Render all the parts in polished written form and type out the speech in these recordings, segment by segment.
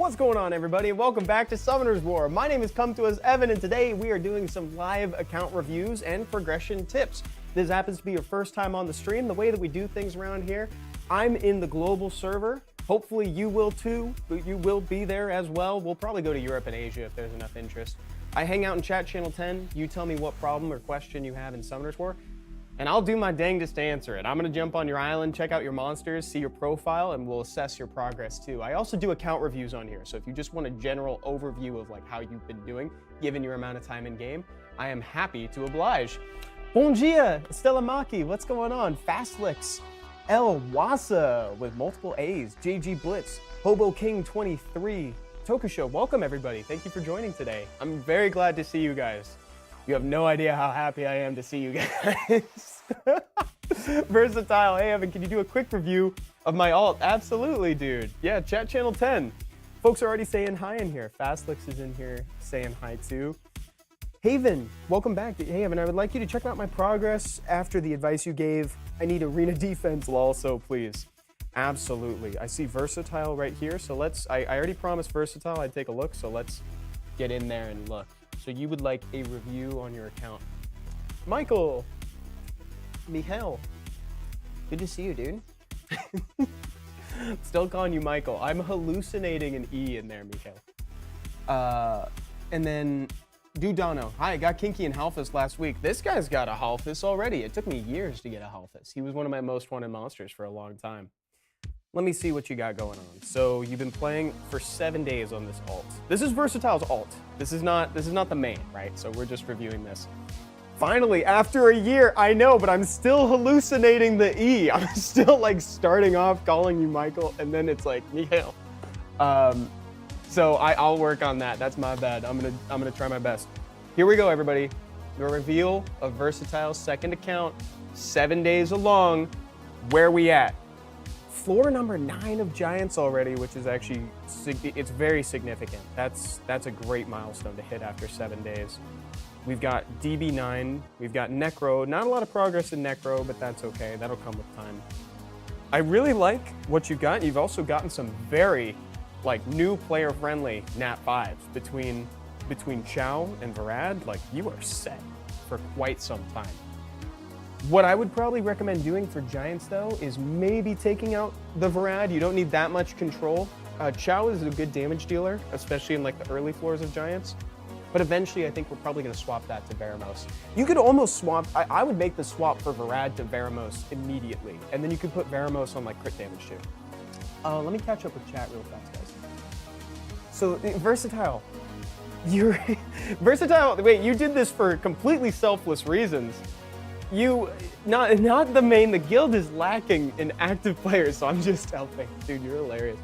What's going on, everybody, and welcome back to Summoner's War. My name is Come To Us Evan, and today we are doing some live account reviews and progression tips. This happens to be your first time on the stream. The way that we do things around here, I'm in the global server. Hopefully you will too. You will be there as well. We'll probably go to Europe and Asia if there's enough interest. I hang out in chat channel 10. You tell me what problem or question you have in Summoner's War, and I'll do my dangest to answer it. I'm gonna jump on your island, check out your monsters, see your profile, and we'll assess your progress too. I also do account reviews on here, so if you just want a general overview of like how you've been doing, given your amount of time in game, I am happy to oblige. Bon dia, Stella Maki, what's going on? Fastlix, El Wasa with multiple A's, JG Blitz, Hobo King 23, Tokusho, welcome everybody. Thank you for joining today. I'm very glad to see you guys. You have no idea how happy I am to see you guys. Versatile, hey Evan, can you do a quick review of my alt? Absolutely, dude. Yeah, chat channel 10. Folks are already saying hi in here. Fastlix is in here saying hi too. Haven, welcome back. Hey Evan, I would like you to check out my progress after the advice you gave. I need arena defense, lol, so please. Absolutely. I see Versatile right here, so I already promised Versatile I'd take a look, so let's get in there and look. So you would like a review on your account. Michael, Michael, good to see you, dude. Still calling you Michael. I'm hallucinating an E in there, Michael. And then Dudano, hi, I got Kinky and Halfus last week. This guy's got a Halfus already. It took me years to get a Halfus. He was one of my most wanted monsters for a long time. Let me see what you got going on. So you've been playing for 7 days on this alt. This is Versatile's alt. This is not the main, right? So we're just reviewing this. Finally, after a year, I know, but I'm still hallucinating the E. I'm still like starting off calling you Michael, and then it's like Michael. So I'll work on that. That's my bad. I'm gonna try my best. Here we go, everybody. The reveal of Versatile's second account, 7 days along. Where we at? Floor number 9 of Giants already, which is actually, it's very significant. That's a great milestone to hit after 7 days. We've got DB9, we've got Necro. Not a lot of progress in Necro, but that's okay. That'll come with time. I really like what you got. You've also gotten some very like new player friendly Nat 5s between Chow and Varad. Like, you are set for quite some time. What I would probably recommend doing for Giants, though, is maybe taking out the Varad. You don't need that much control. Chow is a good damage dealer, especially in like the early floors of Giants. But eventually, I think we're probably going to swap that to Veramos. You could almost swap, I would make the swap for Varad to Veramos immediately. And then you could put Veramos on like crit damage too. Let me catch up with chat real fast, guys. So, Versatile. Versatile, wait, you did this for completely selfless reasons. Not the main, the guild is lacking in active players, so I'm just helping. Dude, you're hilarious.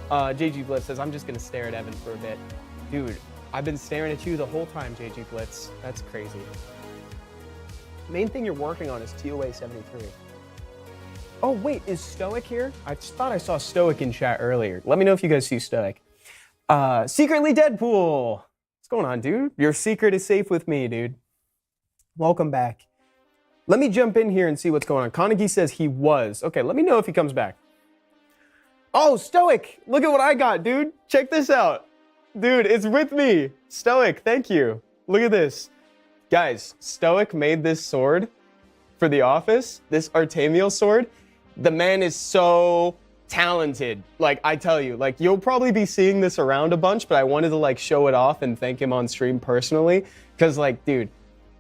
JG Blitz says, I'm just gonna stare at Evan for a bit. Dude, I've been staring at you the whole time, JG Blitz. That's crazy. Main thing you're working on is TOA 73. Oh wait, is Stoic here? I thought I saw Stoic in chat earlier. Let me know if you guys see Stoic. Secretly Deadpool. What's going on, dude? Your secret is safe with me, dude. Welcome back. Let me jump in here and see what's going on. Konagi says he was. Okay, let me know if he comes back. Oh, Stoic! Look at what I got, dude. Check this out. Dude, it's with me. Stoic, thank you. Look at this. Guys, Stoic made this sword for the office, this Artamiel sword. The man is so talented. Like, I tell you, like, you'll probably be seeing this around a bunch, but I wanted to like show it off and thank him on stream personally. Because like, dude,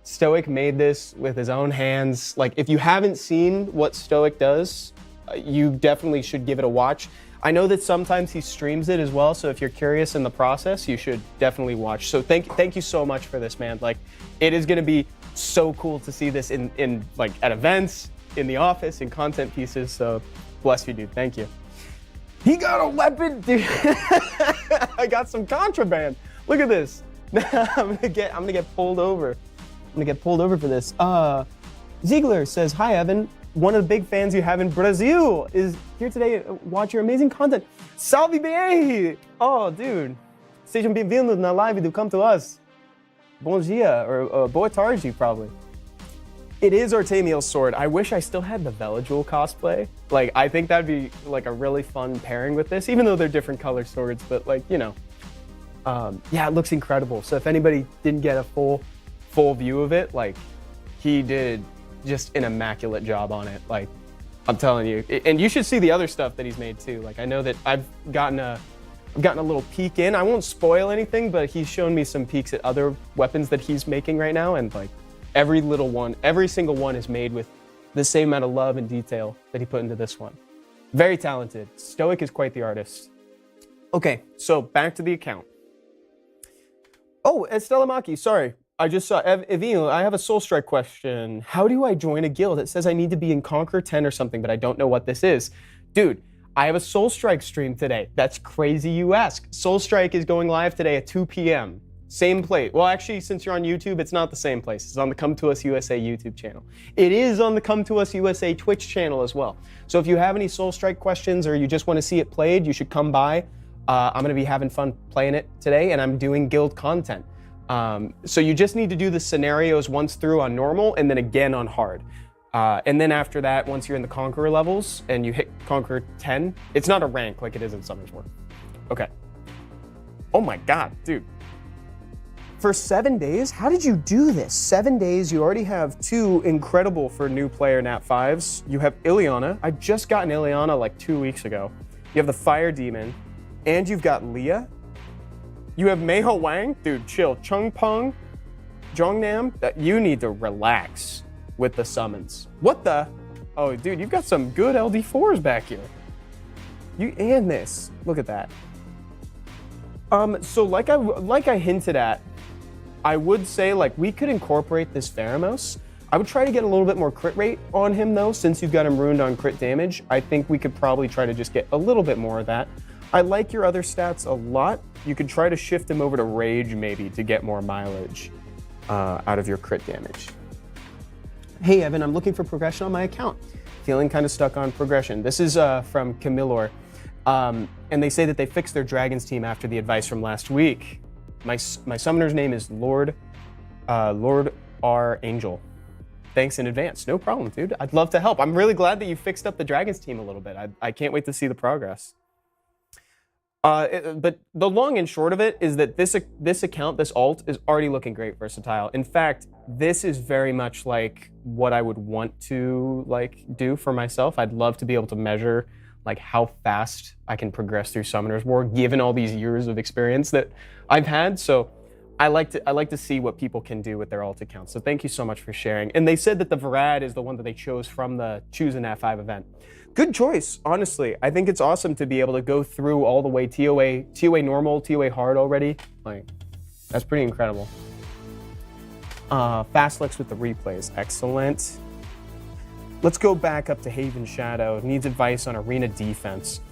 Stoic made this with his own hands. Like, if you haven't seen what Stoic does, you definitely should give it a watch. I know that sometimes he streams it as well, so if you're curious in the process, you should definitely watch. So thank you so much for this, man. Like, it is gonna be so cool to see this in like at events, in the office, in content pieces. So bless you, dude. Thank you. He got a weapon, dude. I got some contraband. Look at this. I'm gonna get pulled over. I'm gonna get pulled over for this. Ziegler says, hi, Evan. One of the big fans you have in Brazil is here today to watch your amazing content. Salve bem! Oh, dude. Sejam bem-vindos na live do Come To Us. Bom dia, or boa tarde, probably. It is Artamiel's sword. I wish I still had the Velajul cosplay. Like, I think that'd be like a really fun pairing with this, even though they're different color swords, but like, you know. Yeah, it looks incredible. So if anybody didn't get a full view of it, like, he did just an immaculate job on it. Like, I'm telling you. And you should see the other stuff that he's made too. Like, I know that I've gotten a little peek in. I won't spoil anything, but he's shown me some peeks at other weapons that he's making right now, and like, every single one is made with the same amount of love and detail that he put into this one. Very talented. Stoic is quite the artist. Okay, so back to the account. Oh, Estella Maki, sorry. I just saw, Evino, I have a Soul Strike question. How do I join a guild? It says I need to be in Conquer 10 or something, but I don't know what this is. Dude, I have a Soul Strike stream today. That's crazy you ask. Soul Strike is going live today at 2 p.m. Same place. Well, actually, since you're on YouTube, it's not the same place. It's on the Come To Us USA YouTube channel. It is on the Come To Us USA Twitch channel as well. So if you have any Soul Strike questions or you just want to see it played, you should come by. I'm going to be having fun playing it today, and I'm doing guild content. So you just need to do the scenarios once through on normal and then again on hard. And then after that, once you're in the Conqueror levels and you hit Conqueror 10, it's not a rank like it is in Summer's War. Okay. Oh my God, dude. For 7 days? How did you do this? 7 days, you already have 2 incredible for new player Nat 5s. You have Ileana. I just got an Ileana like 2 weeks ago. You have the Fire Demon, and you've got Leah. You have Meiho Wang. Dude, chill. Chung Peng, Jongnam. You need to relax with the summons. What the? Oh, dude, you've got some good LD4s back here. You and this. Look at that. So like I hinted at, I would say, like, we could incorporate this Pheromos. I would try to get a little bit more crit rate on him, though, since you've got him ruined on crit damage. I think we could probably try to just get a little bit more of that. I like your other stats a lot. You could try to shift him over to Rage, maybe, to get more mileage out of your crit damage. Hey, Evan, I'm looking for progression on my account. Feeling kind of stuck on progression. This is from Camillor. And they say that they fixed their Dragons team after the advice from last week. My summoner's name is Lord R. Angel. Thanks in advance. No problem, dude. I'd love to help. I'm really glad that you fixed up the Dragons team a little bit. I can't wait to see the progress. But the long and short of it is that this account, this alt, is already looking great versatile. In fact, this is very much like what I would want to do for myself. I'd love to be able to measure like how fast I can progress through Summoner's War, given all these years of experience that I've had. So I like to see what people can do with their alt accounts. So thank you so much for sharing. And they said that the Varad is the one that they chose from the Choose an F5 event. Good choice, honestly. I think it's awesome to be able to go through all the way TOA normal, TOA hard already. Like, that's pretty incredible. Fastlex with the replays, excellent. Let's go back up to Haven Shadow. Needs advice on arena defense.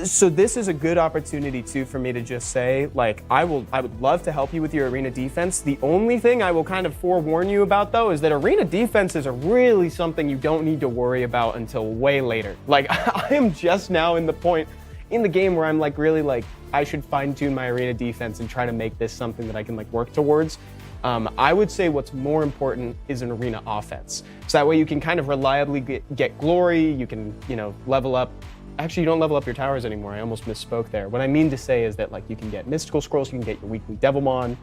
So this is a good opportunity too for me to just say, like, I would love to help you with your arena defense. The only thing I will kind of forewarn you about though is that arena defenses are really something you don't need to worry about until way later. Like, I am just now in the point in the game where I'm like really like, I should fine tune my arena defense and try to make this something that I can like work towards. I would say what's more important is an arena offense. So that way you can kind of reliably get glory, you can, you know, level up. Actually, you don't level up your towers anymore. I almost misspoke there. What I mean to say is that like you can get mystical scrolls, you can get your weekly Devilmon,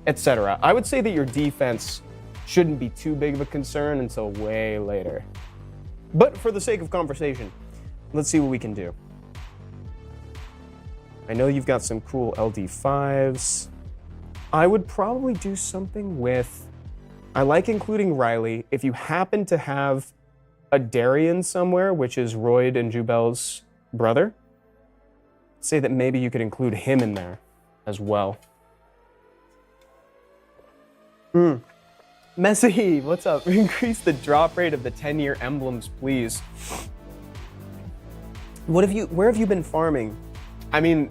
etc. I would say that your defense shouldn't be too big of a concern until way later. But for the sake of conversation, let's see what we can do. I know you've got some cool LD5s. I would probably do something with, I like including Riley. If you happen to have a Darien somewhere, which is Royd and Jubel's brother, say that maybe you could include him in there as well. Messi, what's up? Increase the drop rate of the 10-year emblems, please. Where have you been farming? I mean,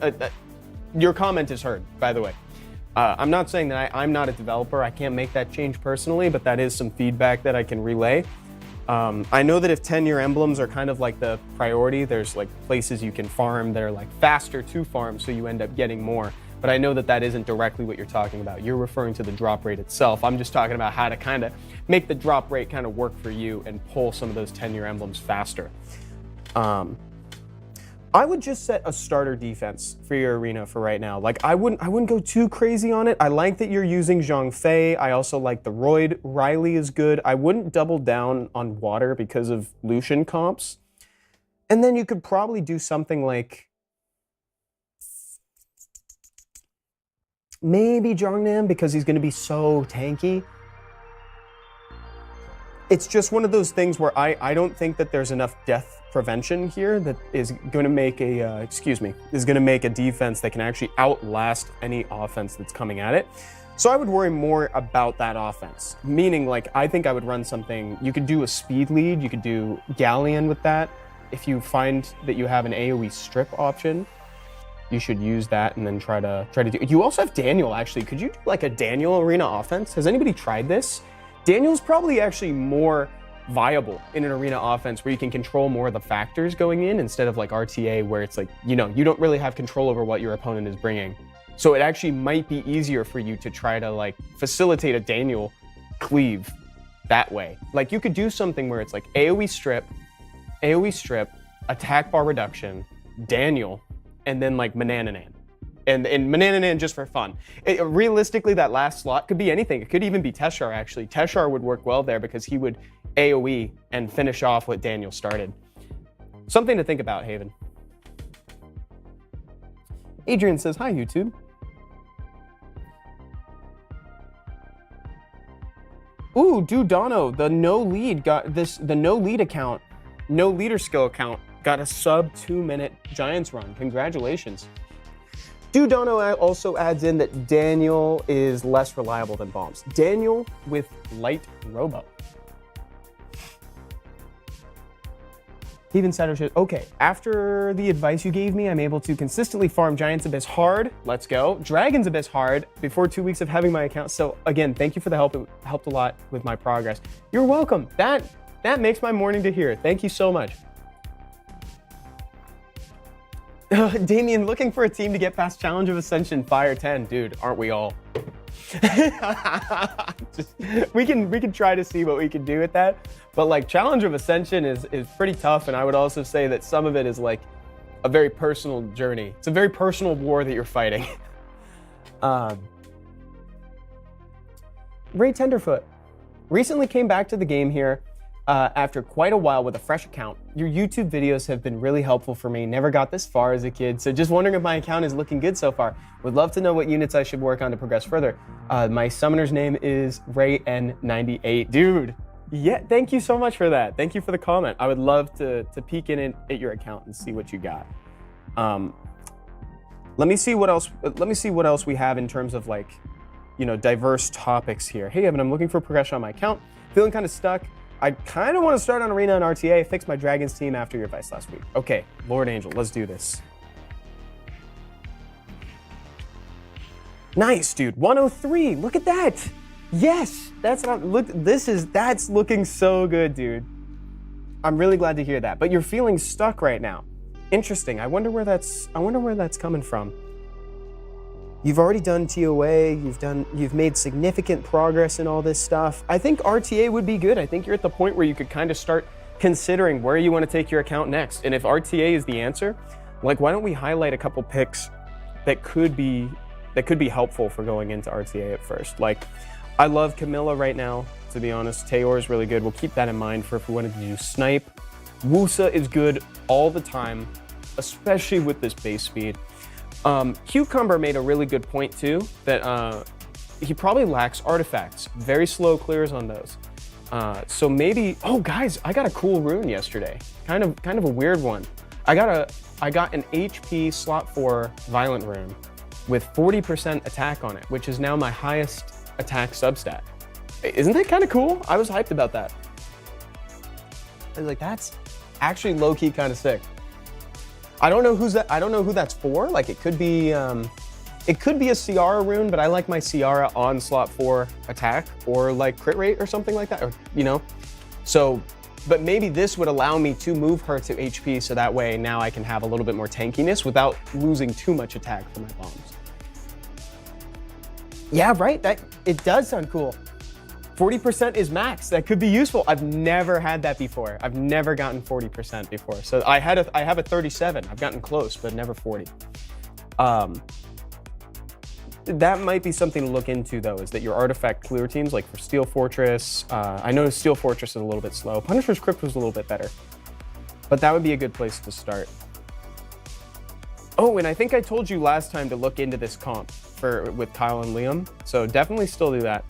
your comment is heard, by the way. I'm not saying that I'm not a developer. I can't make that change personally, but that is some feedback that I can relay. I know that if 10-year emblems are kind of like the priority, there's like places you can farm that are like faster to farm, so you end up getting more. but I know that that isn't directly what you're talking about. You're referring to the drop rate itself. I'm just talking about how to kind of make the drop rate kind of work for you and pull some of those 10-year emblems faster. I would just set a starter defense for your arena for right now. Like I wouldn't go too crazy on it. I like that you're using Zhang Fei. I also like the Royd. Riley is good. I wouldn't double down on water because of Lucian comps. And then you could probably do something like maybe Zhongnam because he's going to be so tanky. It's just one of those things where I don't think that there's enough death prevention here that is going to make a defense that can actually outlast any offense that's coming at it. So I would worry more about that offense. Meaning, like, I think I would run something. You could do a speed lead. You could do Galleon with that. If you find that you have an AoE strip option, you should use that and then try to do. You also have Daniel. Actually, could you do like a Daniel arena offense? Has anybody tried this? Daniel's probably actually more viable in an arena offense where you can control more of the factors going in instead of like RTA where it's like, you know, you don't really have control over what your opponent is bringing. So it actually might be easier for you to try to like facilitate a Daniel cleave that way. Like you could do something where it's like AoE strip, attack bar reduction, Daniel, and then like Manananan. And Manananan just for fun. Realistically, that last slot could be anything. It could even be Teshar, actually. Teshar would work well there because he would AoE and finish off what Daniel started. Something to think about, Haven. Adrian says, hi, YouTube. Ooh, Dudano, the no lead account, no leader skill account, got a sub 2-minute Giants run. Congratulations. Dudano also adds in that Daniel is less reliable than bombs. Daniel with light robo. Even Sato says, okay, after the advice you gave me, I'm able to consistently farm Giants Abyss hard. Let's go. Dragon's Abyss hard before 2 weeks of having my account. So again, thank you for the help. It helped a lot with my progress. You're welcome. That makes my morning to hear. Thank you so much. Damien, looking for a team to get past Challenge of Ascension Fire 10. Dude, aren't we all? we can try to see what we can do with that. But like Challenge of Ascension is pretty tough, and I would also say that some of it is like a very personal journey. It's a very personal war that you're fighting. Ray Tenderfoot recently came back to the game here after quite a while with a fresh account. Your YouTube videos have been really helpful for me. Never got this far as a kid, so just wondering if my account is looking good so far. Would love to know what units I should work on to progress further. My summoner's name is RayN98. Dude, yeah, thank you so much for that. Thank you for the comment. I would love to peek in at your account and see what you got. Let me see what else we have in terms of like, you know, diverse topics here. Hey, Evan, I'm looking for progression on my account. Feeling kind of stuck. I kind of want to start on Arena and RTA, fix my Dragons team after your advice last week. Okay, Lord Angel, let's do this. Nice, dude. 103. Look at that. Yes, that's looking so good, dude. I'm really glad to hear that. But you're feeling stuck right now. Interesting. I wonder where that's coming from. You've already done TOA, you've made significant progress in all this stuff. I think RTA would be good. I think you're at the point where you could kind of start considering where you want to take your account next. And if RTA is the answer, like why don't we highlight a couple picks that could be helpful for going into RTA at first. Like I love Camilla right now, to be honest. Tayor is really good. We'll keep that in mind for if we wanted to do snipe. Wusa is good all the time, especially with this base speed. Cucumber made a really good point too, that he probably lacks artifacts. Very slow clears on those. So maybe, oh guys, I got a cool rune yesterday. Kind of a weird one. I got an HP slot 4 violent rune with 40% attack on it, which is now my highest attack substat. Isn't that kind of cool? I was hyped about that. I was like, that's actually low-key kind of sick. I don't know who that's for. Like it could be a Ciara rune, but I like my Ciara on slot 4 attack or like crit rate or something like that, or you know. So, but maybe this would allow me to move her to HP, so that way now I can have a little bit more tankiness without losing too much attack from my bombs. Yeah, right? It does sound cool. 40% is max. That could be useful. I've never had that before. I've never gotten 40% before. So I have a 37. I've gotten close, but never 40. That might be something to look into, though, is that your artifact clear teams, like for Steel Fortress, I know Steel Fortress is a little bit slow. Punisher's Crypt was a little bit better, but that would be a good place to start. Oh, and I think I told you last time to look into this comp with Kyle and Liam, so definitely still do that.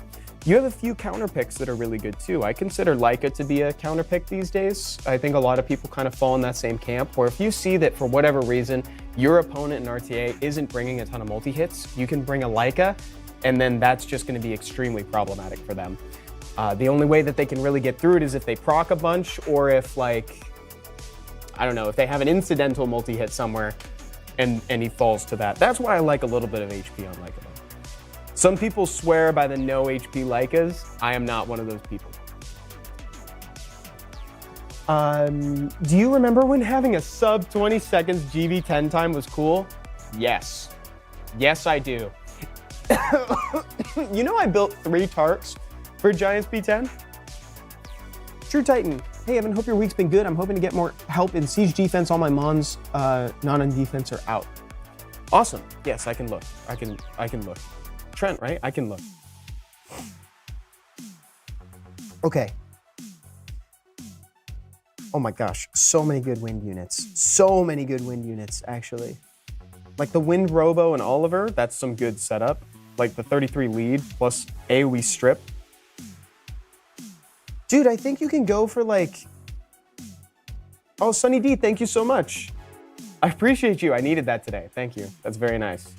You have a few counter picks that are really good too. I consider Leica to be a counter pick these days. I think a lot of people kind of fall in that same camp, where if you see that for whatever reason, your opponent in RTA isn't bringing a ton of multi-hits, you can bring a Leica, and then that's just gonna be extremely problematic for them. The only way that they can really get through it is if they proc a bunch, or if like, I don't know, if they have an incidental multi-hit somewhere and he falls to that. That's why I like a little bit of HP on Leica. Some people swear by the no HP Leicas. I am not one of those people. Do you remember when having a sub 20 seconds GB10 time was cool? Yes. Yes, I do. You know I built 3 Tarks for Giants B10? True Titan. Hey Evan, hope your week's been good. I'm hoping to get more help in siege defense. All my mons not on defense are out. Awesome. Yes, I can look. I can look. Trent, right? I can look. Okay. Oh my gosh, so many good wind units. So many good wind units, actually. Like the Wind Robo and Oliver, that's some good setup. Like the 33 lead plus AoE strip. Dude, I think you can go for like... Oh, Sunny D, thank you so much. I appreciate you. I needed that today. Thank you. That's very nice.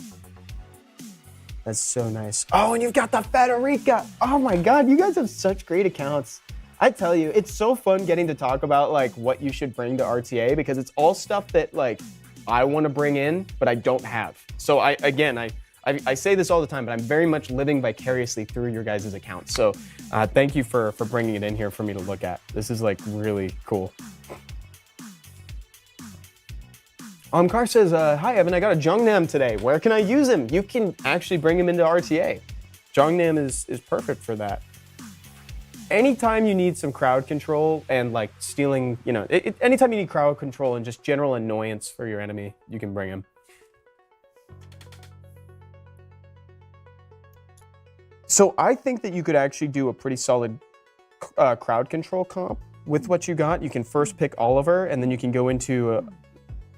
That's so nice. Oh, and you've got the Federica. Oh my God, you guys have such great accounts. I tell you, it's so fun getting to talk about like what you should bring to RTA, because it's all stuff that like I want to bring in, but I don't have. So I say this all the time, but I'm very much living vicariously through your guys' accounts. So thank you for bringing it in here for me to look at. This is like really cool. Car says, hi Evan, I got a Jungnam today. Where can I use him? You can actually bring him into RTA. Jungnam is perfect for that. Anytime you need some crowd control and like stealing, you know, anytime you need crowd control and just general annoyance for your enemy, you can bring him. So I think that you could actually do a pretty solid crowd control comp with what you got. You can first pick Oliver, and then you can go into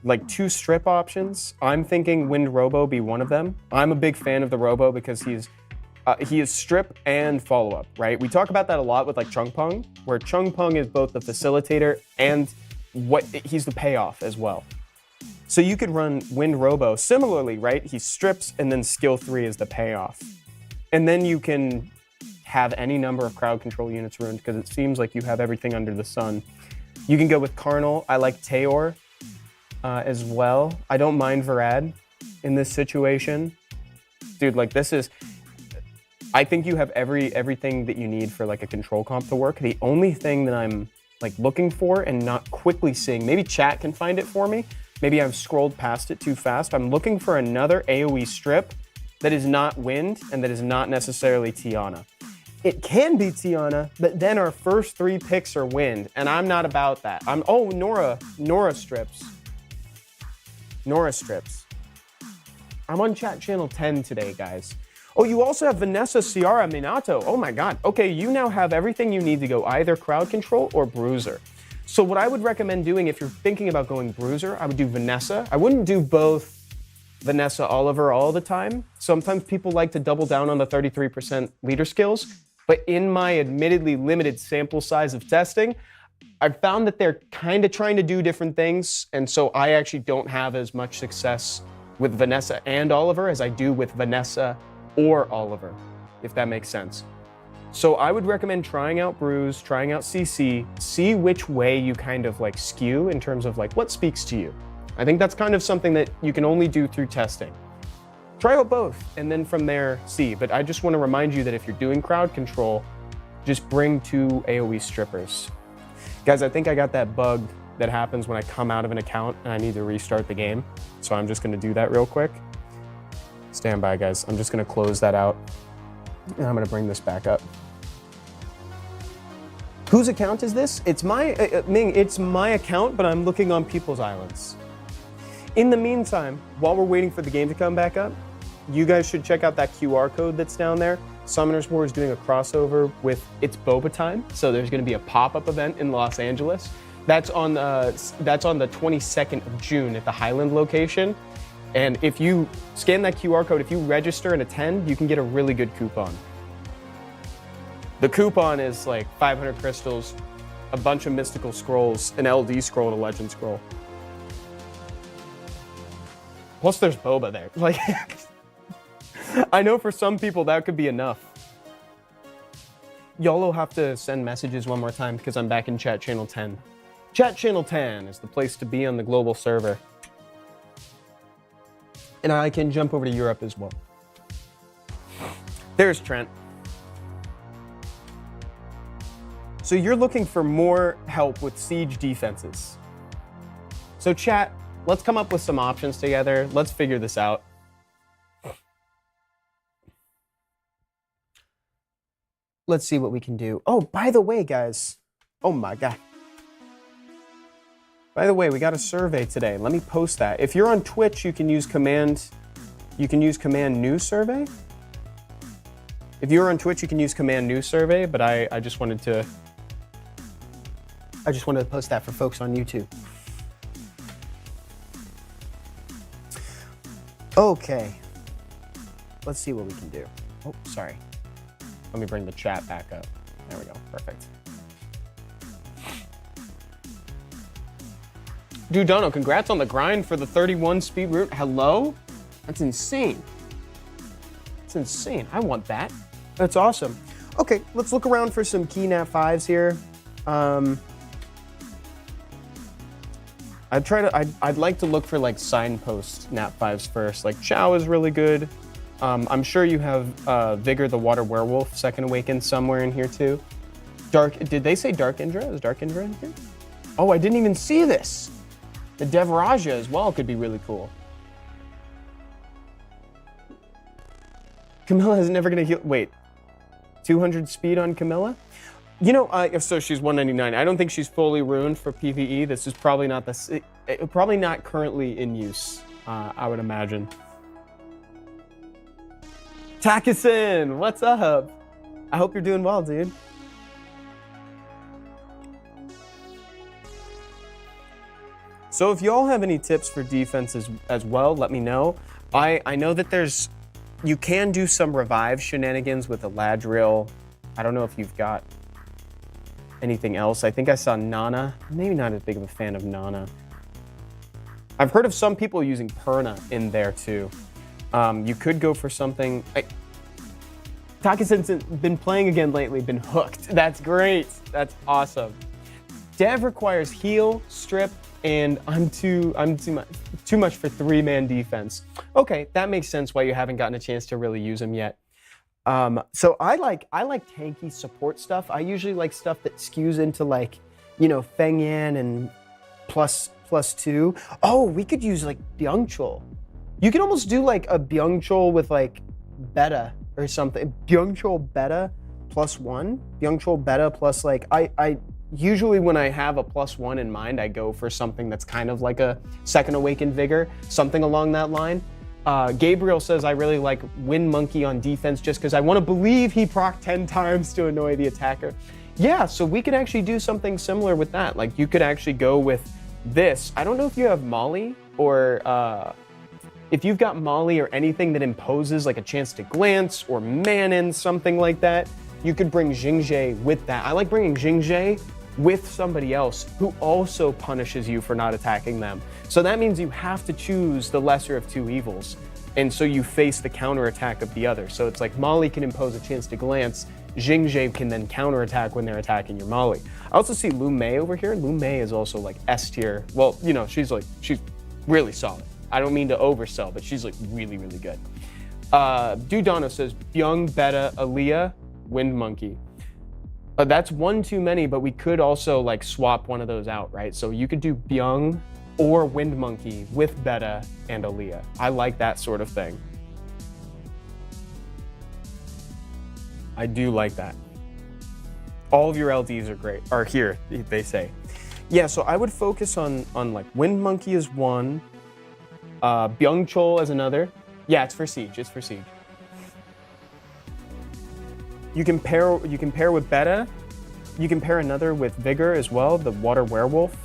like 2 strip options. I'm thinking Wind Robo be one of them. I'm a big fan of the Robo because he is strip and follow-up, right? We talk about that a lot with like Chung Pung, where Chung Pung is both the facilitator and he's the payoff as well. So you could run Wind Robo similarly, right? He strips and then skill 3 is the payoff. And then you can have any number of crowd control units ruined because it seems like you have everything under the sun. You can go with Karnal. I like Teor as well. I don't mind Varad in this situation. Dude, like this is... I think you have everything that you need for like a control comp to work. The only thing that I'm like looking for and not quickly seeing, maybe chat can find it for me. Maybe I've scrolled past it too fast. I'm looking for another AoE strip that is not wind and that is not necessarily Tiana. It can be Tiana, but then our first 3 picks are wind, and I'm not about that. Nora strips. Nora strips. I'm on chat channel 10 today, guys. Oh, you also have Vanessa, Ciara, Minato. Oh my God. Okay, you now have everything you need to go either crowd control or bruiser. So what I would recommend doing if you're thinking about going bruiser, I would do Vanessa. I wouldn't do both Vanessa, Oliver all the time. Sometimes people like to double down on the 33% leader skills, but in my admittedly limited sample size of testing, I've found that they're kind of trying to do different things, and so I actually don't have as much success with Vanessa and Oliver as I do with Vanessa or Oliver, if that makes sense. So I would recommend trying out Bruise, trying out CC, see which way you kind of like skew in terms of like what speaks to you. I think that's kind of something that you can only do through testing. Try out both, and then from there, see. But I just want to remind you that if you're doing crowd control, just bring 2 AoE strippers. Guys, I think I got that bug that happens when I come out of an account and I need to restart the game. So I'm just going to do that real quick. Stand by, guys. I'm just going to close that out. And I'm gonna bring this back up. Whose account is this? It's my, Ming, it's my account, but I'm looking on people's islands. In the meantime, while we're waiting for the game to come back up, you guys should check out that QR code that's down there. Summoners War is doing a crossover with It's Boba Time, so there's gonna be a pop-up event in Los Angeles. That's on the 22nd of June at the Highland location. And if you scan that QR code, if you register and attend, you can get a really good coupon. The coupon is like 500 crystals, a bunch of mystical scrolls, an LD scroll, and a legend scroll. Plus there's Boba there. Like, I know for some people that could be enough. Y'all will have to send messages one more time because I'm back in chat channel 10. Chat channel 10 is the place to be on the global server. And I can jump over to Europe as well. There's Trent. So you're looking for more help with siege defenses. So chat, let's come up with some options together. Let's figure this out. Let's see what we can do. Oh, by the way, guys. Oh my God. By the way, we got a survey today. Let me post that. If you're on Twitch, you can use command new survey. If you're on Twitch, you can use command new survey, but I just wanted to post that for folks on YouTube. Okay. Let's see what we can do. Oh, sorry. Let me bring the chat back up. There we go. Perfect. Dude, Dono, congrats on the grind for the 31 speed route. Hello? That's insane. That's insane. I want that. That's awesome. Okay, let's look around for some key nat 5s here. I'd like to look for like signpost nat 5s first. Like Chow is really good. I'm sure you have Vigor the Water Werewolf, Second Awakened somewhere in here too. Did they say Dark Indra? Is Dark Indra in here? Oh, I didn't even see this. The Devaraja as well could be really cool. Camilla is never gonna heal. Wait, 200 speed on Camilla? You know, if so, she's 199. I don't think she's fully ruined for PvE. This is probably not probably not currently in use. I would imagine. Takison, what's up? I hope you're doing well, dude. So if y'all have any tips for defenses as well, let me know. I know that you can do some revive shenanigans with Eladriel. I don't know if you've got anything else. I think I saw Nana. Maybe not as big of a fan of Nana. I've heard of some people using Perna in there too. You could go for something. Takisen's been playing again lately, been hooked. That's great. That's awesome. Dev requires heal, strip, and I'm too much for 3-man defense. Okay, that makes sense why you haven't gotten a chance to really use them yet. So I like tanky support stuff. I usually like stuff that skews into like, you know, Feng Yan and +2. Oh, we could use like Byung-Chul. You can almost do like a Byung-Chul with like beta or something. Byung-Chul beta +1. Byung-Chul beta plus like I usually when I have a +1 in mind, I go for something that's kind of like a Second Awakened Vigor, something along that line. Gabriel says I really like Wind Monkey on defense just because I want to believe he proc 10 times to annoy the attacker. Yeah, so we could actually do something similar with that. Like you could actually go with this. I don't know if you have Molly or if you've got Molly or anything that imposes like a chance to glance or Manon, something like that. You could bring Jingzhe with that. I like bringing Jingzhe with somebody else who also punishes you for not attacking them. So that means you have to choose the lesser of two evils. And so you face the counterattack of the other. So it's like Molly can impose a chance to glance, Jingzhe can then counterattack when they're attacking your Molly. I also see Lu Mei over here. Lu Mei is also like S tier. Well, you know, she's really solid. I don't mean to oversell, but she's like really, really good. Dudano says Byung, Beta, Aaliyah, Wind Monkey. That's one too many, but we could also like swap one of those out, right? So you could do Byung or Wind Monkey with Beta and Aaliyah. I like that sort of thing. I do like that. All of your LDs are great, are here, they say. Yeah, so I would focus on like Wind Monkey is one, Byung Chol as another. Yeah, it's for siege, it's for siege. You can pair with Beta. You can pair another with Vigor as well, the Water Werewolf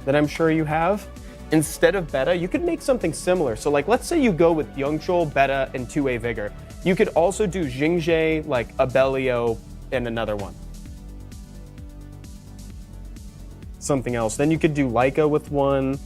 that I'm sure you have. Instead of Beta, you could make something similar. So like, let's say you go with Byungchul, Beta, and 2A Vigor. You could also do Jingjae, like Abellio, and another one. Something else. Then you could do Leica with one.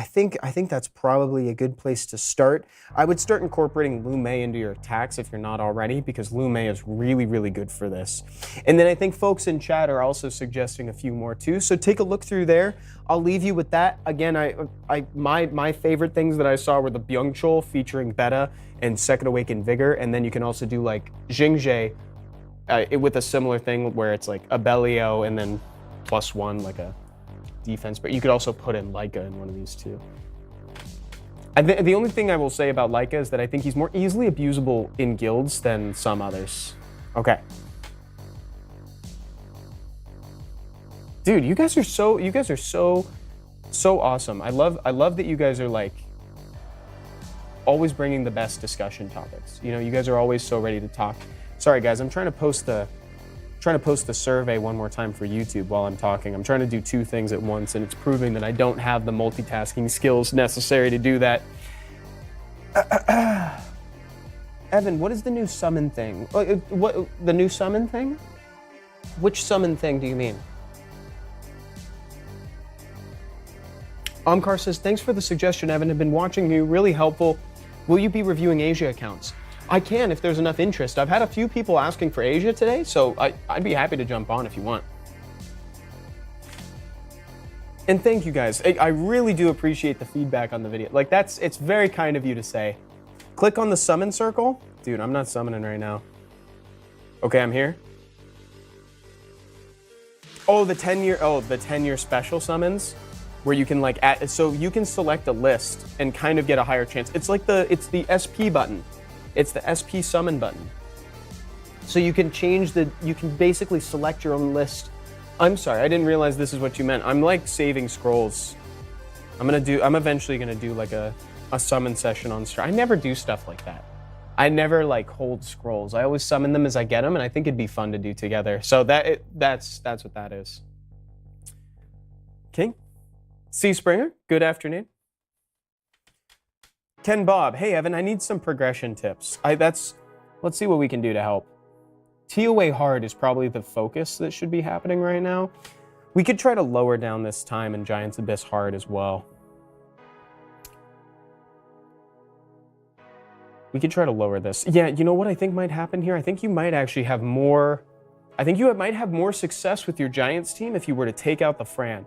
I think that's probably a good place to start. I would start incorporating Lu Mei into your attacks if you're not already, because Lu Mei is really, really good for this. And then I think folks in chat are also suggesting a few more too. So take a look through there. I'll leave you with that. Again, my favorite things that I saw were the Byungchul featuring Beta and Second Awakened Vigor. And then you can also do like Jingjae with a similar thing where it's like Abellio and then +1 like a defense, but you could also put in Leica in one of these too. The only thing I will say about Leica is that I think he's more easily abusable in guilds than some others. Okay. Dude, you guys are so awesome. I love that you guys are like always bringing the best discussion topics. You know, you guys are always so ready to talk. Sorry guys, I'm trying to post the survey one more time for YouTube while I'm talking. I'm trying to do two things at once, and it's proving that I don't have the multitasking skills necessary to do that. Evan, what is the new summon thing? What the new summon thing? Which summon thing do you mean? Omkar says, thanks for the suggestion, Evan. I've been watching you, really helpful. Will you be reviewing Asia accounts? I can if there's enough interest. I've had a few people asking for Asia today, so I'd be happy to jump on if you want. And thank you guys. I really do appreciate the feedback on the video. Like it's very kind of you to say. Click on the summon circle. Dude, I'm not summoning right now. Okay, I'm here. Oh, the 10-year special summons where you can like add, so you can select a list and kind of get a higher chance. It's like it's the SP button. It's the SP summon button. So you can you can basically select your own list. I'm sorry, I didn't realize this is what you meant. I'm like saving scrolls. I'm eventually gonna do like a summon session on stream. I never do stuff like that. I never like hold scrolls. I always summon them as I get them, and I think it'd be fun to do together. So that's what that is. Okay. C Springer, good afternoon. Ken Bob, hey Evan, I need some progression tips. Let's see what we can do to help. TOA hard is probably the focus that should be happening right now. We could try to lower down this time in Giant's Abyss hard as well. We could try to lower this. Yeah, you know what I think might happen here? I think you might actually have more... I think you might have more success with your Giants team if you were to take out the Fran.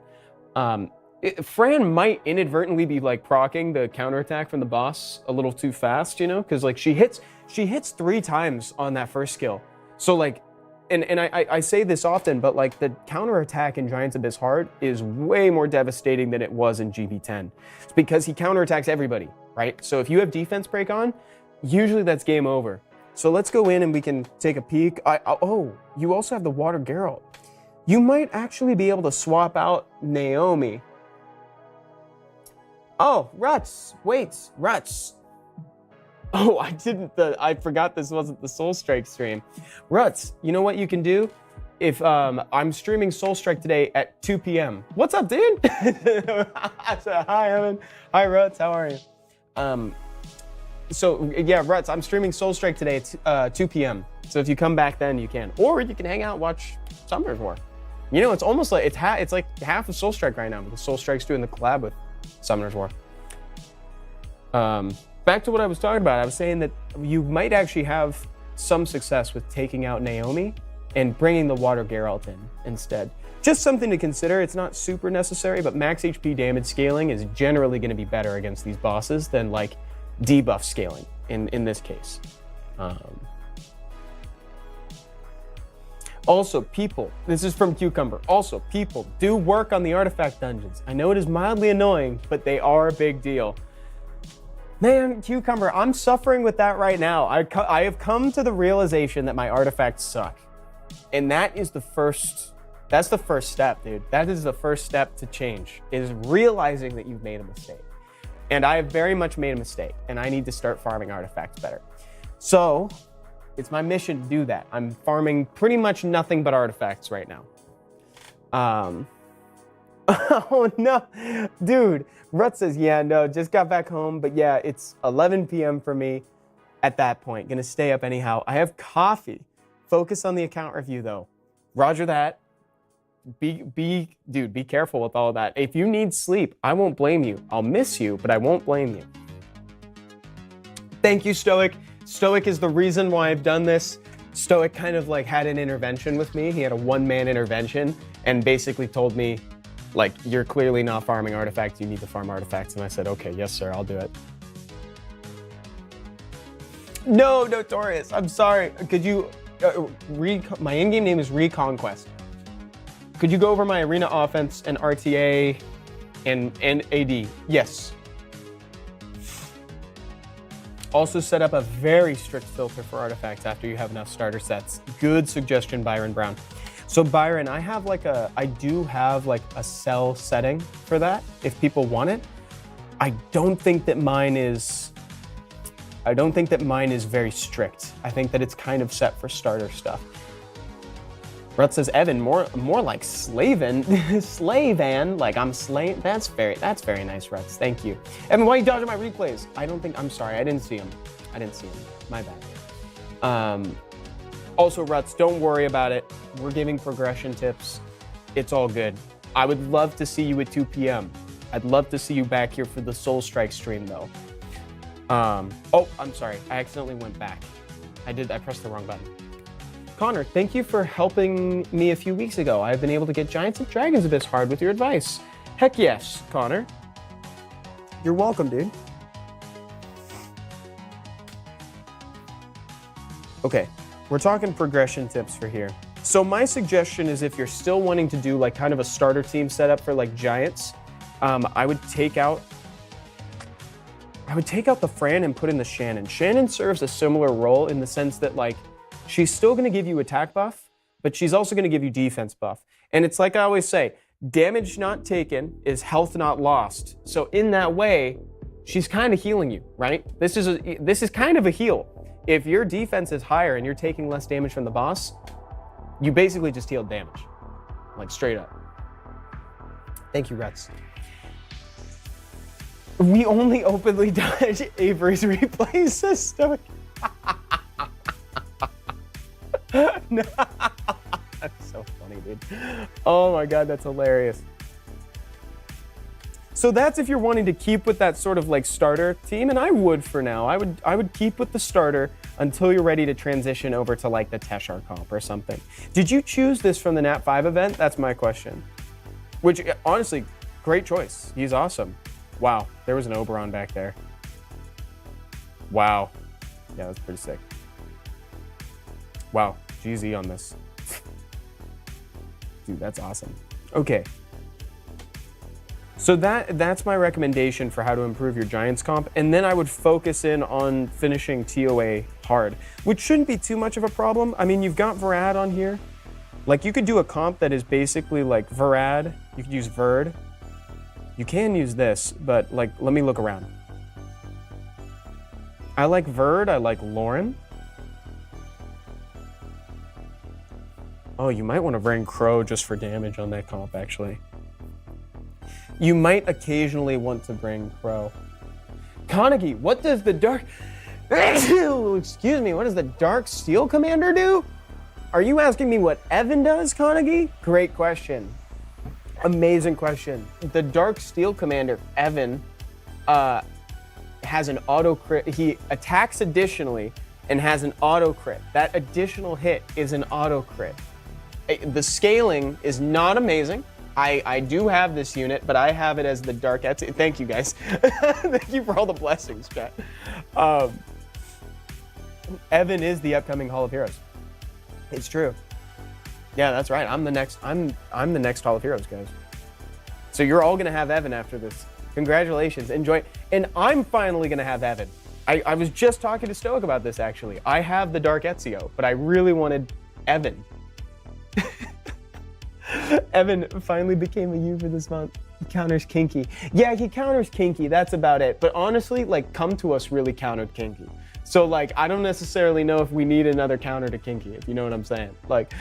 Fran might inadvertently be like proccing the counterattack from the boss a little too fast, you know? Because like she hits 3 times on that first skill. So like, and I say this often, but like the counterattack in Giant's Abyss hard is way more devastating than it was in GB10. It's because he counterattacks everybody, right? So if you have defense break on, usually that's game over. So let's go in and we can take a peek. Oh, you also have the Water Geralt. You might actually be able to swap out Naomi. Oh, Ruts, wait, Ruts. Oh, I forgot this wasn't the Soul Strike stream. Ruts, you know what you can do? If I'm streaming Soul Strike today at 2 p.m. What's up, dude? Hi, Evan. Hi, Ruts, how are you? So yeah, Ruts, I'm streaming Soul Strike today at 2 p.m. So if you come back then, you can. Or you can hang out and watch Summoner's War. You know, it's almost like, it's like half of Soul Strike right now, because Soul Strike's doing the collab with Summoner's War. Back to what I was talking about. I was saying that you might actually have some success with taking out Naomi and bringing the Water Geralt in instead. Just something to consider. It's not super necessary, but max HP damage scaling is generally going to be better against these bosses than like debuff scaling in this case. Also, people, this is from Cucumber. Also, people, do work on the artifact dungeons. I know it is mildly annoying, but they are a big deal. Man, Cucumber, I'm suffering with that right now. I have come to the realization that my artifacts suck. And that is that's the first step, dude. That is the first step to change, is realizing that you've made a mistake. And I have very much made a mistake, and I need to start farming artifacts better. So, it's my mission to do that. I'm farming pretty much nothing but artifacts right now. Oh no, dude. Rut says, yeah, no, just got back home, but yeah, it's 11 p.m. for me at that point. Gonna stay up anyhow. I have coffee. Focus on the account review though. Roger that. Dude, be careful with all of that. If you need sleep, I won't blame you. I'll miss you, but I won't blame you. Thank you, Stoic. Stoic is the reason why I've done this. Stoic kind of like had an intervention with me. He had a one-man intervention and basically told me, like, you're clearly not farming artifacts. You need to farm artifacts. And I said, okay, yes, sir, I'll do it. No, Notorious, I'm sorry. Could you, my in-game name is Reconquest. Could you go over my arena offense and RTA and AD? Yes. Also set up a very strict filter for artifacts after you have enough starter sets. Good suggestion, Byron Brown. So Byron, I do have like a sell setting for that if people want it. I don't think that mine is very strict. I think that it's kind of set for starter stuff. Rut says, Evan, more like Slaven, Slavan, like I'm Slave. That's very nice, Ruts. Thank you. Evan, why are you dodging my replays? I'm sorry, I didn't see him. My bad. Also, Ruts, don't worry about it. We're giving progression tips. It's all good. I would love to see you at 2 p.m. I'd love to see you back here for the Soul Strike stream, though. Oh, I'm sorry. I accidentally went back. I pressed the wrong button. Connor, thank you for helping me a few weeks ago. I've been able to get Giants and Dragons Abyss hard with your advice. Heck yes, Connor. You're welcome, dude. Okay, we're talking progression tips for here. So my suggestion is if you're still wanting to do like kind of a starter team setup for like Giants, I would take out the Fran and put in the Shannon. Shannon serves a similar role in the sense that like she's still going to give you attack buff, but she's also going to give you defense buff. And it's like I always say, damage not taken is health not lost. So in that way, she's kind of healing you, right? This is kind of a heal. If your defense is higher and you're taking less damage from the boss, you basically just healed damage, like straight up. Thank you, Ruts. We only openly dodge Avery's replay system. No. That's so funny, dude. Oh my God, that's hilarious. So that's if you're wanting to keep with that sort of like starter team, and I would for now. I would keep with the starter until you're ready to transition over to like the Teshar comp or something. Did you choose this from the Nat 5 event? That's my question. Which, honestly, great choice. He's awesome. Wow, there was an Oberon back there. Wow. Yeah, that's pretty sick. Wow, GZ on this. Dude, that's awesome. Okay. So that's my recommendation for how to improve your Giants comp, and then I would focus in on finishing TOA hard, which shouldn't be too much of a problem. I mean, you've got Varad on here. Like, you could do a comp that is basically like Varad. You could use Verd. You can use this, but like, let me look around. I like Verd, I like Lauren. Oh, you might want to bring Crow just for damage on that comp, actually. You might occasionally want to bring Crow. Kanagi, what does the Dark... Excuse me, what does the Dark Steel Commander do? Are you asking me what Evan does, Kanagi? Great question. Amazing question. The Dark Steel Commander, Evan, has an auto crit. He attacks additionally and has an auto crit. That additional hit is an auto crit. The scaling is not amazing. I do have this unit, but I have it as the Dark... Thank you, guys. Thank you for all the blessings, chat. Evan is the upcoming Hall of Heroes. It's true. Yeah, that's right. I'm the next Hall of Heroes, guys. So you're all gonna have Evan after this. Congratulations. Enjoy. And I'm finally going to have Evan. I was just talking to Stoic about this, actually. I have the Dark Ezio, but I really wanted Evan. Evan finally became a U for this month. He counters Kinky. Yeah, he counters Kinky. That's about it. But honestly, like, Come To Us really countered Kinky. So, like, I don't necessarily know if we need another counter to Kinky, if you know what I'm saying. Like,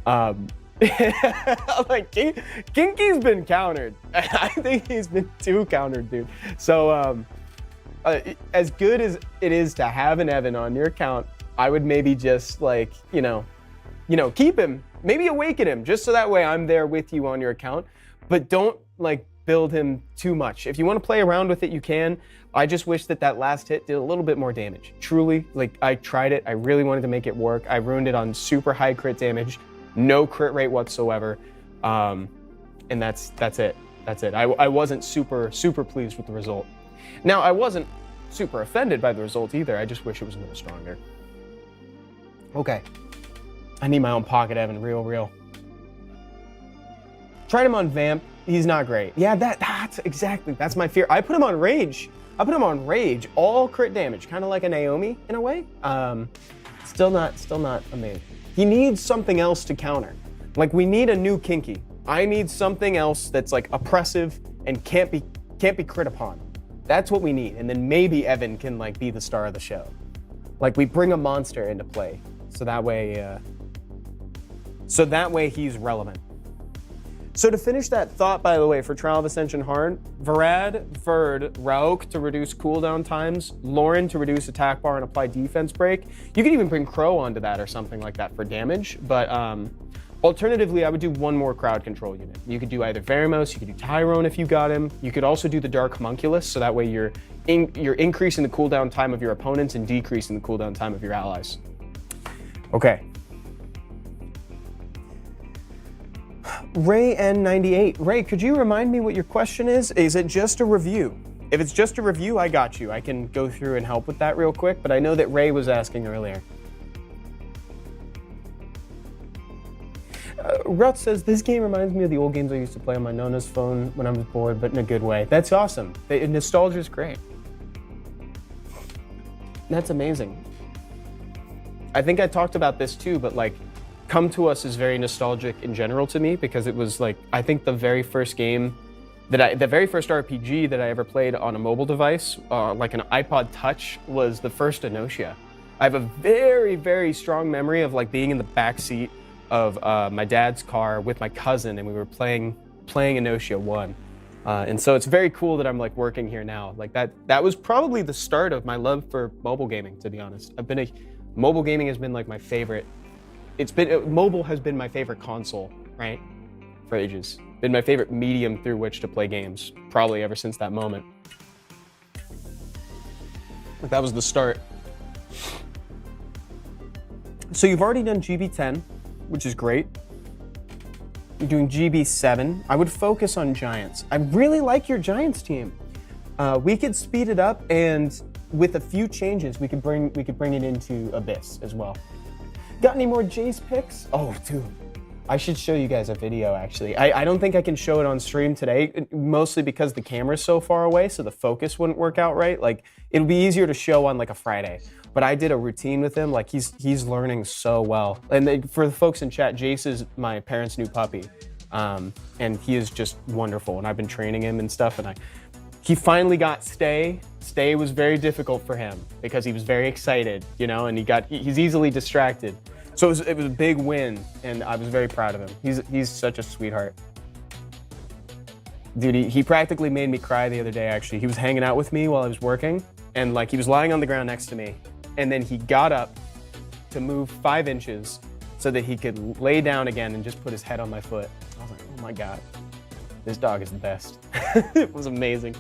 like, Kinky's been countered. I think he's been too countered, dude. So, as good as it is to have an Evan on your account, I would maybe just, like, you know, keep him. Maybe awaken him, just so that way I'm there with you on your account. But don't, like, build him too much. If you want to play around with it, you can. I just wish that last hit did a little bit more damage. Truly, like, I tried it. I really wanted to make it work. I ruined it on super high crit damage, no crit rate whatsoever. And that's it. That's it. I wasn't super pleased with the result. Now, I wasn't super offended by the result either. I just wish it was a little stronger. Okay. I need my own pocket Evan, real. Tried him on Vamp. He's not great. Yeah, that's exactly, that's my fear. I put him on Rage. All crit damage, kind of like a Naomi in a way. Still not amazing. He needs something else to counter. Like, we need a new Kinky. I need something else that's, like, oppressive and can't be crit upon. That's what we need. And then maybe Evan can, like, be the star of the show. Like, we bring a monster into play, so that way he's relevant. So to finish that thought, by the way, for Trial of Ascension Hard, Varad, Verd, Rauk to reduce cooldown times, Lauren to reduce attack bar and apply defense break. You could even bring Crow onto that or something like that for damage, but alternatively, I would do one more crowd control unit. You could do either Veramos, you could do Tyrone if you got him. You could also do the Dark Homunculus, so that way you're increasing the cooldown time of your opponents and decreasing the cooldown time of your allies. Okay. Ray N98. Ray, could you remind me what your question is? Is it just a review? If it's just a review, I got you. I can go through and help with that real quick, but I know that Ray was asking earlier. Rut says, this game reminds me of the old games I used to play on my Nona's phone when I was bored, but in a good way. That's awesome. Nostalgia is great. That's amazing. I think I talked about this too, but, like, Come To Us is very nostalgic in general to me because it was, like, I think the very first game the very first RPG that I ever played on a mobile device, like an iPod Touch, was the first Inocia. I have a very, very strong memory of, like, being in the back seat of my dad's car with my cousin, and we were playing Inocia 1. And so it's very cool that I'm, like, working here now. Like, that was probably the start of my love for mobile gaming, to be honest. Mobile gaming has been, like, my favorite. Mobile has been my favorite console, right? For ages. Been my favorite medium through which to play games, probably ever since that moment. Like, that was the start. So you've already done GB10, which is great. You're doing GB7. I would focus on Giants. I really like your Giants team. We could speed it up, and with a few changes, we could bring it into Abyss as well. Got any more Jace picks? Oh, dude. I should show you guys a video, actually. I don't think I can show it on stream today, mostly because the camera's so far away, so the focus wouldn't work out right. Like, it'll be easier to show on, like, a Friday. But I did a routine with him. Like, he's learning so well. And for the folks in chat, Jace is my parents' new puppy. And he is just wonderful. And I've been training him and stuff. And he finally got Stay. Stay was very difficult for him because he was very excited, you know, and he's easily distracted. So it was a big win, and I was very proud of him. He's such a sweetheart. Dude, he practically made me cry the other day, actually. He was hanging out with me while I was working, and, like, he was lying on the ground next to me, and then he got up to move 5 inches so that he could lay down again and just put his head on my foot. I was like, oh my God, this dog is the best. It was amazing.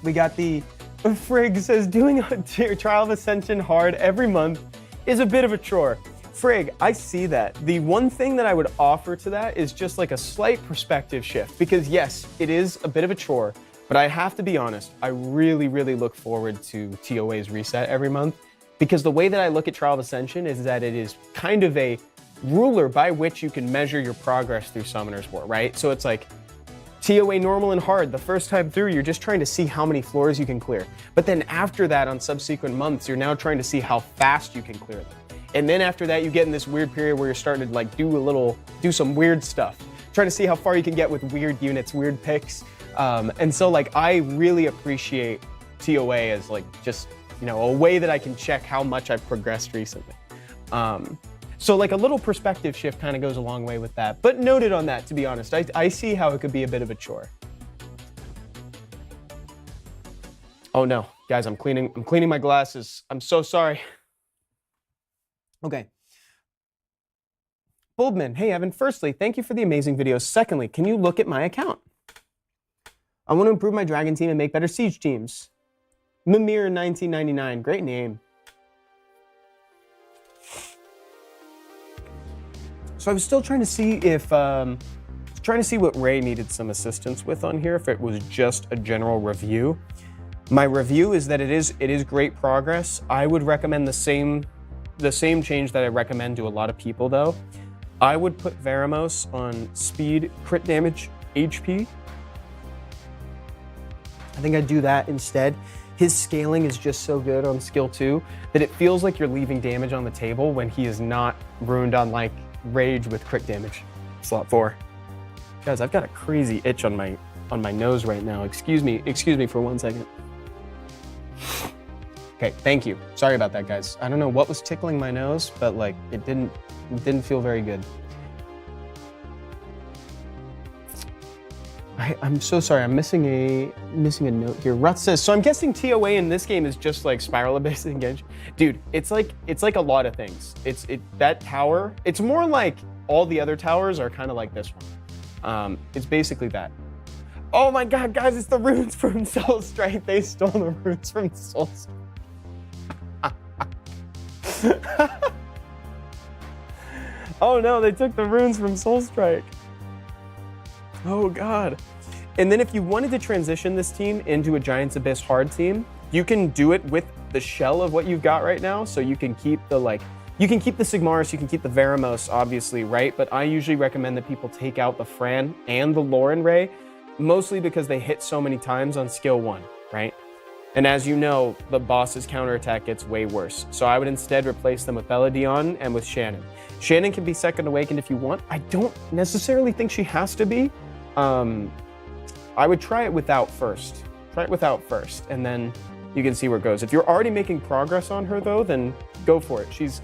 We got the Frigg says, doing a Trial of Ascension hard every month is a bit of a chore. Frigg, I see that. The one thing that I would offer to that is just, like, a slight perspective shift, because yes, it is a bit of a chore, but I have to be honest, I really, really look forward to TOA's reset every month, because the way that I look at Trial of Ascension is that it is kind of a ruler by which you can measure your progress through Summoner's War, right? So it's like, TOA normal and hard, the first time through, you're just trying to see how many floors you can clear. But then after that, on subsequent months, you're now trying to see how fast you can clear them. And then after that, you get in this weird period where you're starting to like do some weird stuff. Trying to see how far you can get with weird units, weird picks. And so like, I really appreciate TOA as like just, you know, a way that I can check how much I've progressed recently. So like a little perspective shift kind of goes a long way with that. But noted on that, to be honest, I see how it could be a bit of a chore. Oh no, guys, I'm cleaning my glasses. I'm so sorry. Okay. Bulbman, hey Evan, firstly, thank you for the amazing videos. Secondly, can you look at my account? I want to improve my dragon team and make better siege teams. Mimir 1999, great name. So I was still trying to see if, what Ray needed some assistance with on here, if it was just a general review. My review is that it is great progress. I would recommend the same change that I recommend to a lot of people though. I would put Veramos on speed, crit damage, HP. I think I'd do that instead. His scaling is just so good on skill 2 that it feels like you're leaving damage on the table when he is not ruined on like rage with crit damage. Slot 4. Guys, I've got a crazy itch on my nose right now. Excuse me for 1 second. Okay, thank you. Sorry about that, guys. I don't know what was tickling my nose, but like it didn't feel very good. I'm so sorry. I'm missing a note here. Ruth says, so I'm guessing TOA in this game is just like Spiral Abyss engage. Dude, it's like a lot of things. That tower. It's more like all the other towers are kind of like this one. It's basically that. Oh my God, guys! It's the runes from Soul Strike. They stole the runes from Soul Strike. Oh no, they took the runes from Soul Strike. Oh God. And then if you wanted to transition this team into a Giants Abyss hard team, you can do it with the shell of what you've got right now. So you can keep the Sigmaris, you can keep the Veramos, obviously, right? But I usually recommend that people take out the Fran and the Lauren Ray, mostly because they hit so many times on skill 1, right? And as you know, the boss's counterattack gets way worse. So I would instead replace them with Bella Dion and with Shannon. Shannon can be second awakened if you want. I don't necessarily think she has to be. I would try it without first. Try it without first, and then you can see where it goes. If you're already making progress on her though, then go for it. She's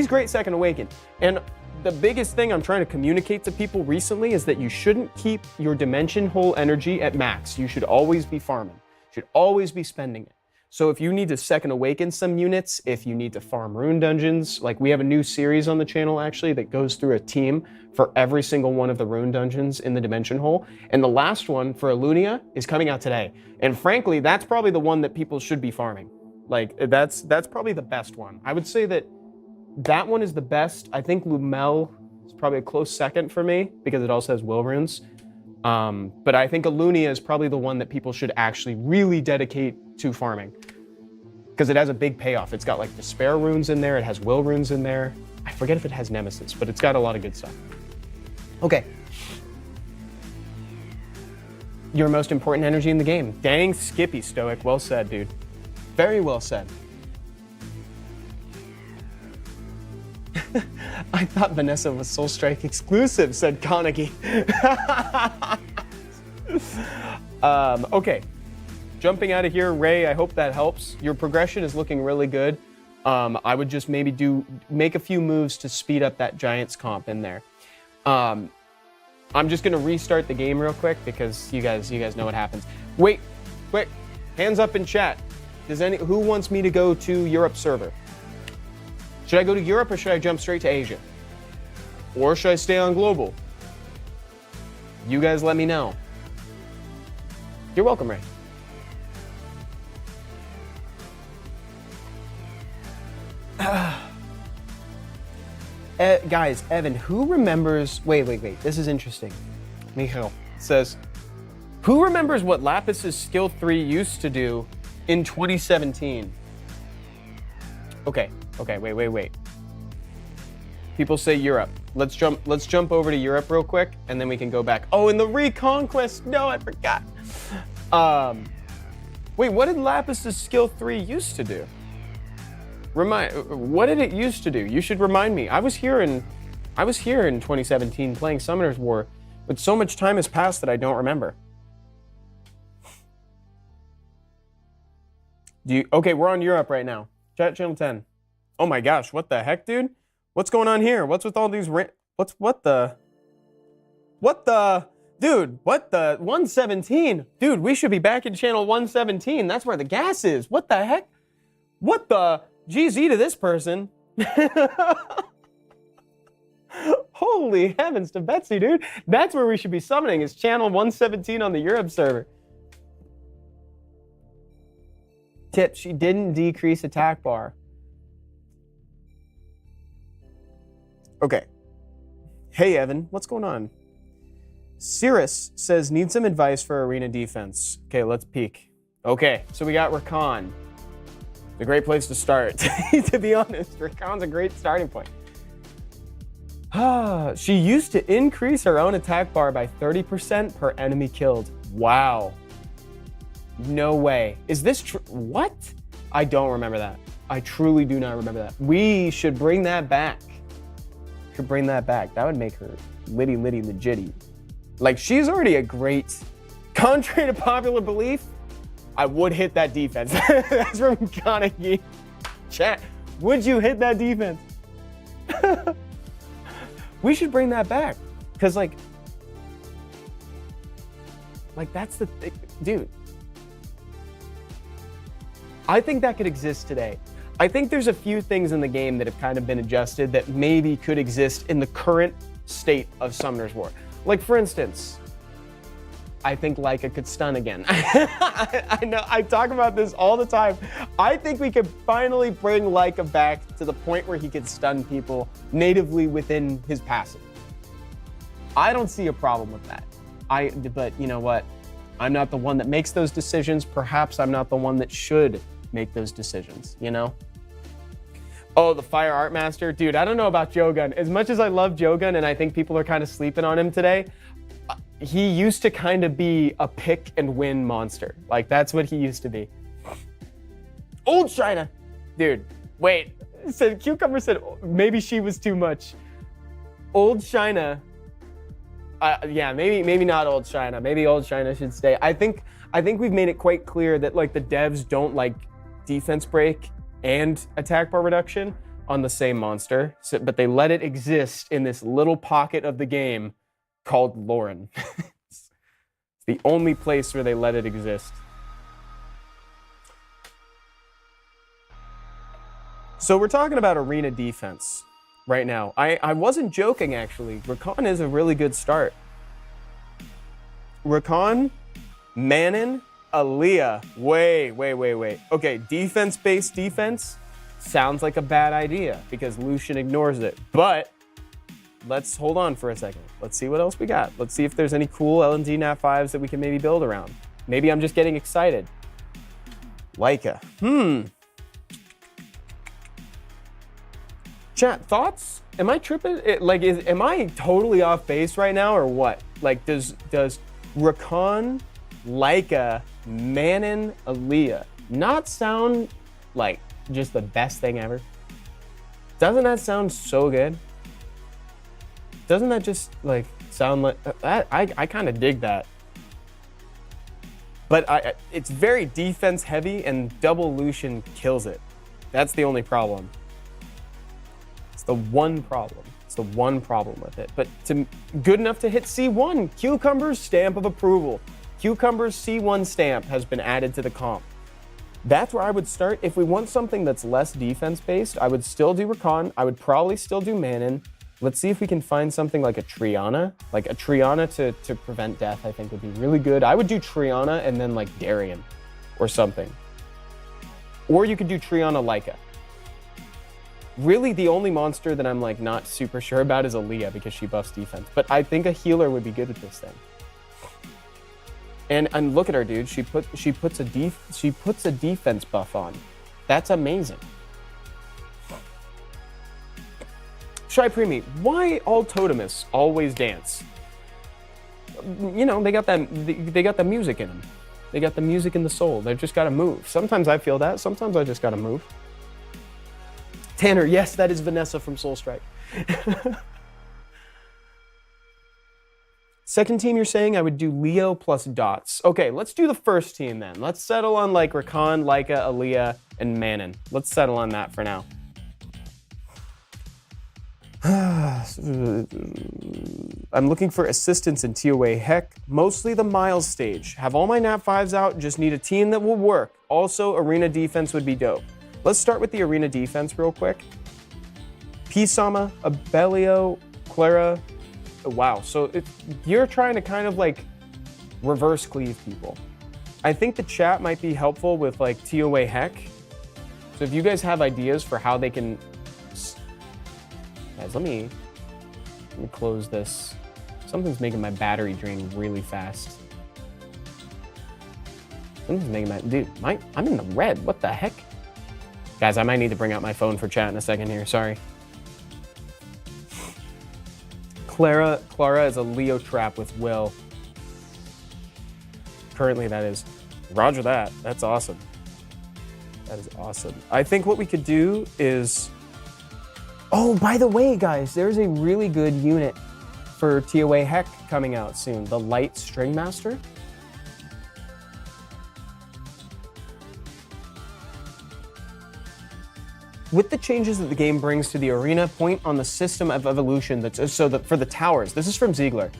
great second awakened. And the biggest thing I'm trying to communicate to people recently is that you shouldn't keep your dimension hole energy at max. You should always be farming. You should always be spending it. So if you need to second awaken some units, if you need to farm rune dungeons, like we have a new series on the channel actually that goes through a team for every single one of the rune dungeons in the dimension hole. And the last one for Alunia is coming out today. And frankly, that's probably the one that people should be farming. Like that's probably the best one. I would say that one is the best. I think Lumel is probably a close second for me because it also has will runes. But I think Alunia is probably the one that people should actually really dedicate to farming because it has a big payoff. It's got like despair runes in there. It has will runes in there. I forget if it has nemesis, but it's got a lot of good stuff. Okay. Your most important energy in the game. Dang, Skippy Stoic. Well said, dude. Very well said. I thought Vanessa was Soul Strike exclusive, said Konagi. Okay. Jumping out of here, Ray, I hope that helps. Your progression is looking really good. I would just maybe make a few moves to speed up that Giants comp in there. I'm just gonna restart the game real quick because you guys know what happens. Wait, hands up in chat. Who wants me to go to Europe server? Should I go to Europe or should I jump straight to Asia? Or should I stay on global? You guys let me know. You're welcome, Ray. Guys, Evan, who remembers... Wait. This is interesting. Michael says, who remembers what Lapis's skill 3 used to do in 2017? Okay, wait. People say Europe. let's jump over to Europe real quick, and then we can go back. Oh, and the Reconquest. No, I forgot. Wait, what did Lapis' skill 3 used to do? What did it used to do? You should remind me. I was here in 2017 playing Summoner's War, but so much time has passed that I don't remember. Okay, we're on Europe right now. Chat channel 10. Oh my gosh, what the heck, dude? What's going on here? What's with all these dude, what the 117? Dude, we should be back in channel 117. That's where the gas is. What the heck? What the GZ to this person? Holy heavens to Betsy, dude. That's where we should be summoning, is channel 117 on the Europe server. Tip, she didn't decrease attack bar. Okay. Hey, Evan, what's going on? Cirrus says, need some advice for arena defense. Okay, let's peek. Okay, so we got Rakan. It's a great place to start. To be honest, Rakan's a great starting point. She used to increase her own attack bar by 30% per enemy killed. Wow. No way. Is this true? What? I don't remember that. I truly do not remember that. We should bring that back. That would make her litty legitty. Like, she's already a great, contrary to popular belief, I would hit that defense. That's from Kaneki. Chat, would you hit that defense? We should bring that back. Because, like that's the thing. Dude. I think that could exist today. I think there's a few things in the game that have kind of been adjusted that maybe could exist in the current state of Summoner's War. Like, for instance, I think Leica could stun again. I know, I talk about this all the time. I think we could finally bring Leica back to the point where he could stun people natively within his passive. I don't see a problem with that. But you know what? I'm not the one that makes those decisions. Perhaps I'm not the one that should make those decisions, you know? Oh, the Fire Art Master. Dude, I don't know about Jogun. As much as I love Jogun and I think people are kind of sleeping on him today, he used to kind of be a pick and win monster. Like, that's what he used to be. Old China. Dude, wait. Cucumber said maybe she was too much. Old China. Yeah, maybe not Old China. Maybe Old China should stay. I think we've made it quite clear that, like, the devs don't like defense break and attack bar reduction on the same monster, but they let it exist in this little pocket of the game called Lauren. It's the only place where they let it exist. So we're talking about arena defense right now. I wasn't joking, actually. Rakan is a really good start. Rakan, Manon, Aaliyah. Wait. Okay, defense-based defense sounds like a bad idea because Lucian ignores it. But let's hold on for a second. Let's see what else we got. Let's see if there's any cool LND Nat 5s that we can maybe build around. Maybe I'm just getting excited. Leica. Chat, thoughts? Am I tripping? Am I totally off base right now or what? Like, does Rakan, Leica, Manon, Aaliyah not sound like just the best thing ever? Doesn't that sound so good? Doesn't that just like sound like I kind of dig that. But it's very defense heavy and double Lucian kills it. That's the only problem. It's the one problem. It's the one problem with it. But good enough to hit C1. Cucumber's stamp of approval. Cucumber's C1 stamp has been added to the comp. That's where I would start. If we want something that's less defense-based, I would still do Rakan. I would probably still do Manon. Let's see if we can find something like a Triana. Like a Triana to prevent death, I think would be really good. I would do Triana and then like Darien or something. Or you could do Triana Leica. Really, the only monster that I'm like not super sure about is Aaliyah because she buffs defense. But I think a healer would be good at this thing. And look at her, dude. She puts a defense buff on. That's amazing. Shy Preemie, why all totemis always dance? You know, they got that music in them. They got the music in the soul. They've just got to move. Sometimes I feel that. Sometimes I just got to move. Tanner, yes, that is Vanessa from Soul Strike. Second team, you're saying I would do Leo plus Dots. Okay, let's do the first team then. Let's settle on like Rakan, Leica, Aaliyah, and Manon. Let's settle on that for now. I'm looking for assistance in TOA Heck, mostly the Miles stage. Have all my nat 5s out, just need a team that will work. Also, arena defense would be dope. Let's start with the arena defense real quick. Pisama, Abelio, Clara. Wow, so you're trying to kind of like reverse cleave people. I think the chat might be helpful with like TOA Heck. So if you guys have ideas for how they can... Guys, let me close this. Something's making my battery drain really fast. Something's making my... Dude, I'm in the red. What the heck? Guys, I might need to bring out my phone for chat in a second here. Sorry. Clara is a Leo trap with Will. Currently, that is. Roger that. That's awesome. That is awesome. I think what we could do is... Oh, by the way, guys, there's a really good unit for TOA Heck coming out soon. The Light String Master. With the changes that the game brings to the arena, point on the system of evolution for the towers. This is from Ziegler.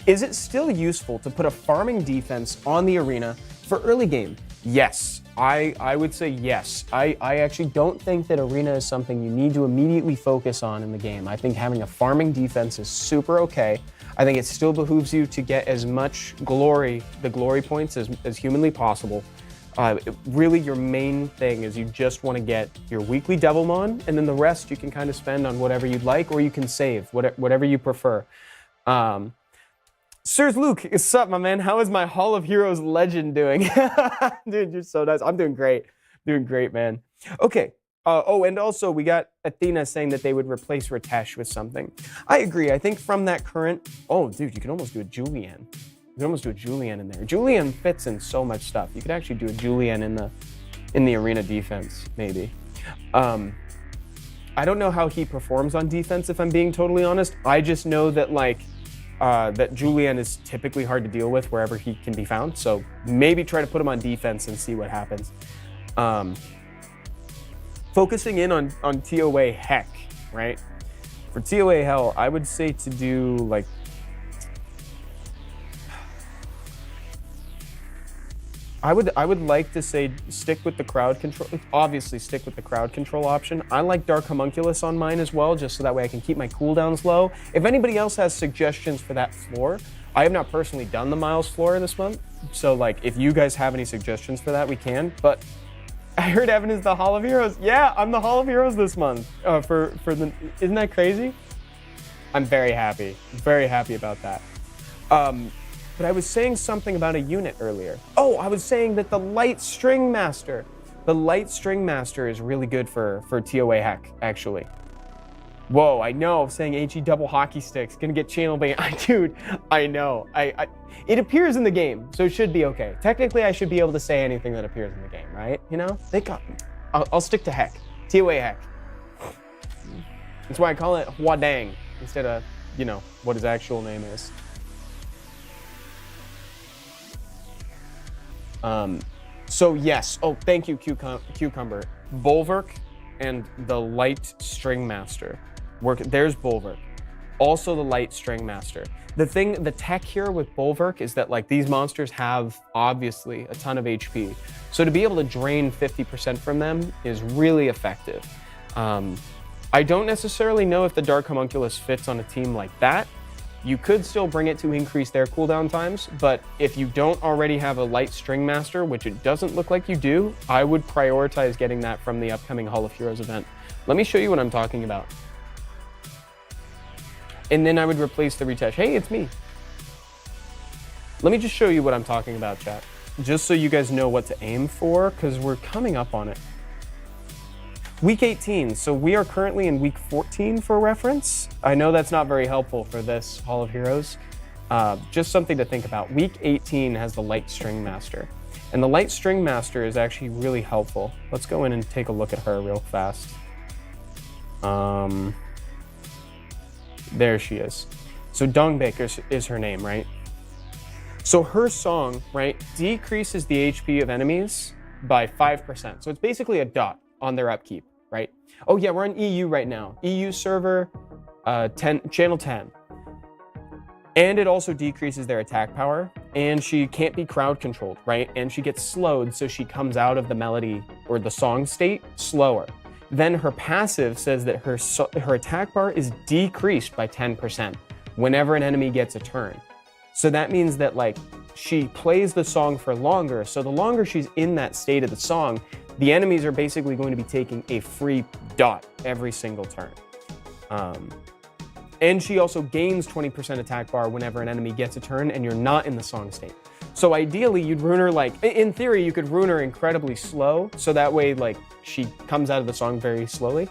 Is it still useful to put a farming defense on the arena for early game? Yes, I would say yes. I actually don't think that arena is something you need to immediately focus on in the game. I think having a farming defense is super okay. I think it still behooves you to get as much glory, the glory points as humanly possible. Really your main thing is you just want to get your weekly Devilmon, and then the rest you can kind of spend on whatever you'd like, or you can save, whatever you prefer. Sirs Luke, what's up, my man? How is my Hall of Heroes legend doing? Dude, you're so nice. I'm doing great. Doing great, man. Okay. Oh, and also we got Athena saying that they would replace Ritesh with something. I agree. I think from that current... Oh, dude, you can almost do a Julian. You can almost do a Julian in there. Julian fits in so much stuff. You could actually do a Julian in the arena defense, maybe. I don't know how he performs on defense, if I'm being totally honest. I just know that like that Julian is typically hard to deal with wherever he can be found. So maybe try to put him on defense and see what happens. Focusing in on TOA Heck, right? For TOA Hell, I would say to do like... I would like to say stick with the crowd control. Obviously, stick with the crowd control option. I like Dark Homunculus on mine as well, just so that way I can keep my cooldowns low. If anybody else has suggestions for that floor, I have not personally done the Miles floor this month, so like if you guys have any suggestions for that, we can. But I heard Evan is the Hall of Heroes. Yeah, I'm the Hall of Heroes this month. Isn't that crazy? I'm very happy about that. But I was saying something about a unit earlier. Oh, I was saying that the Light String Master. The Light String Master is really good for TOA Heck, actually. Whoa, I know, saying HE double hockey sticks, gonna get channel banned. Dude, I know. It appears in the game, so it should be okay. Technically, I should be able to say anything that appears in the game, right? You know? I'll stick to Heck. TOA Heck. That's why I call it Hwadang instead of, you know, what his actual name is. So yes, oh, thank you, Cucumber. Bulwark and the Light String Master. There's Bulwark. Also the Light String Master. The tech here with Bulwark is that like these monsters have obviously a ton of HP. So to be able to drain 50% from them is really effective. I don't necessarily know if the Dark Homunculus fits on a team like that. You could still bring it to increase their cooldown times, but if you don't already have a Light String Master, which it doesn't look like you do, I would prioritize getting that from the upcoming Hall of Heroes event. Let me show you what I'm talking about. And then I would replace the Ritesh. Hey, it's me. Let me just show you what I'm talking about, chat. Just so you guys know what to aim for, because we're coming up on it. Week 18, so we are currently in week 14 for reference. I know that's not very helpful for this Hall of Heroes. Just something to think about. Week 18 has the Light String Master. And the Light String Master is actually really helpful. Let's go in and take a look at her real fast. There she is. So Dongbek is her name, right? So her song, right, decreases the HP of enemies by 5%. So it's basically a dot on their upkeep, right? Oh yeah, we're on EU right now. EU server, channel 10. And it also decreases their attack power, and she can't be crowd controlled, right? And she gets slowed, so she comes out of the melody or the song state slower. Then her passive says that her attack bar is decreased by 10% whenever an enemy gets a turn. So that means that like she plays the song for longer. So the longer she's in that state of the song, the enemies are basically going to be taking a free dot every single turn. And she also gains 20% attack bar whenever an enemy gets a turn and you're not in the song state. So ideally you'd rune her like, in theory you could rune her incredibly slow, so that way like she comes out of the song very slowly.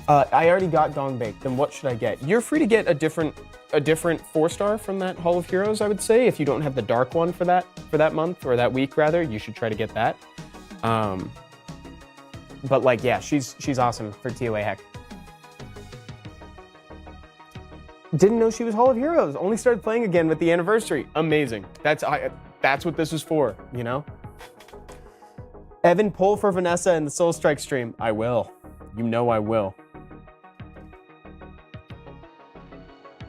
I already got Dongbek, then what should I get? You're free to get a different 4-star from that Hall of Heroes, I would say. If you don't have the dark one for that month, or that week rather, you should try to get that. But like, yeah, she's awesome for TOA heck. Didn't know she was Hall of Heroes. Only started playing again with the anniversary. Amazing. That's what this is for, you know? Evan, pull for Vanessa in the Soul Strike stream. I will. You know I will.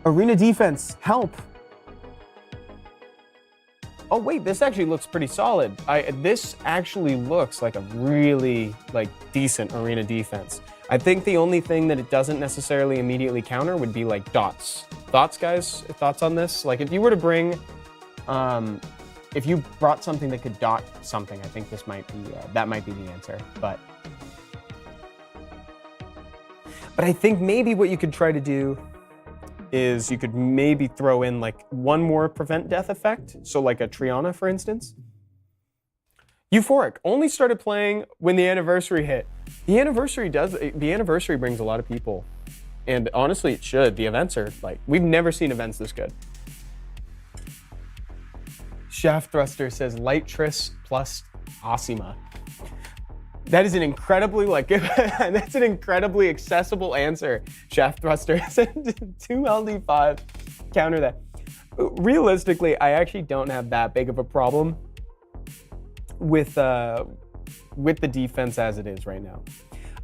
Arena defense, help. Oh wait, this actually looks pretty solid. This actually looks like a really decent arena defense. I think the only thing that it doesn't necessarily immediately counter would be like dots. Thoughts, guys? Thoughts on this? Like if you were to bring, if you brought something that could dot something, I think this might be, that might be the answer. But I think maybe what you could try to do is you could maybe throw in like one more prevent death effect. So like a Triana, for instance. Euphoric only started playing when the anniversary hit. The anniversary brings a lot of people. And honestly, it should. The events are like, we've never seen events this good. Shaft Thruster says Light Triss plus Asima. That is an incredibly that's an incredibly accessible answer. Shaft Thruster said 2 LD5, counter that. Realistically, I actually don't have that big of a problem with the defense as it is right now.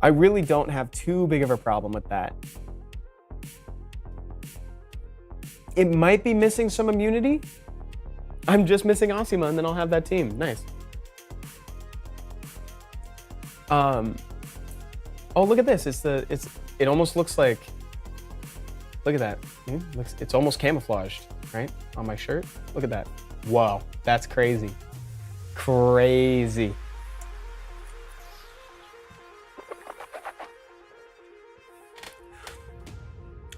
I really don't have too big of a problem with that. It might be missing some immunity. I'm just missing Asima and then I'll have that team. Nice. Oh, look at this. It almost looks like, look at that. It's almost camouflaged, right? On my shirt. Look at that. Wow, that's crazy. Crazy.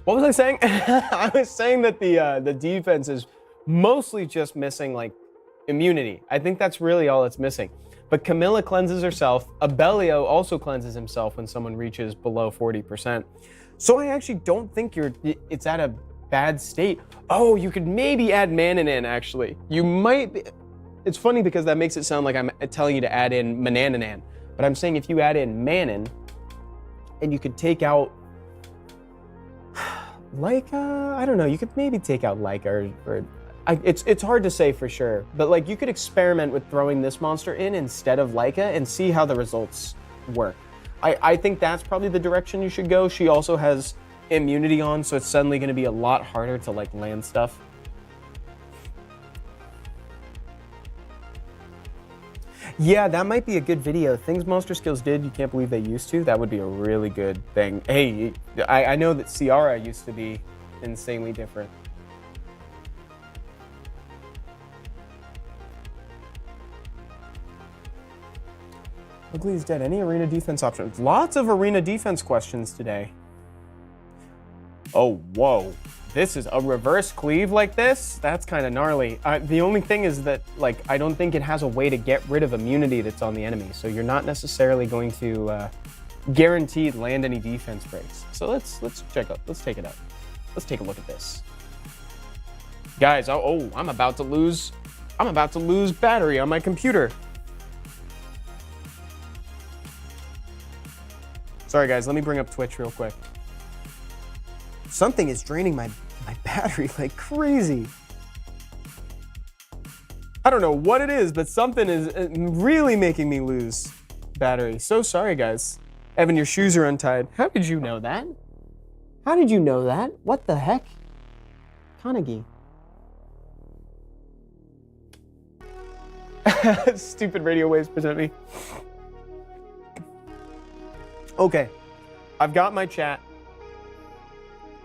What was I saying? I was saying that the defense is mostly just missing like immunity. I think that's really all it's missing. But Camilla cleanses herself. Abellio also cleanses himself when someone reaches below 40%. So I actually don't think it's at a bad state. Oh, you could maybe add Manon in, actually. You might be. It's funny because that makes it sound like I'm telling you to add in Manananan. But I'm saying if you add in Manon, and you could take out Leica, I don't know, you could maybe take out Leica or it's hard to say for sure, but like you could experiment with throwing this monster in instead of Leica and see how the results work. I think that's probably the direction you should go. She also has immunity on, so it's suddenly going to be a lot harder to like land stuff. Yeah, that might be a good video. Things Monster Skills did, you can't believe they used to. That would be a really good thing. Hey, I know that Ciara used to be insanely different. Ugly is dead. Any arena defense options? Lots of arena defense questions today. Oh, whoa. this is a reverse cleave like this. That's kind of gnarly. The only thing is that, like, I don't think it has a way to get rid of immunity that's on the enemy. So you're not necessarily going to guaranteed land any defense breaks. So let's check out. Let's take it out. Let's take a look at this, guys. Oh, I'm about to lose battery on my computer. Sorry, guys. Let me bring up Twitch real quick. Something is draining my battery like crazy. I don't know what it is, but something is really making me lose battery. So sorry, guys. Evan, your shoes are untied. How did you know that? How did you know that? What the heck? Kanagi. Stupid radio waves present me. Okay, I've got my chat.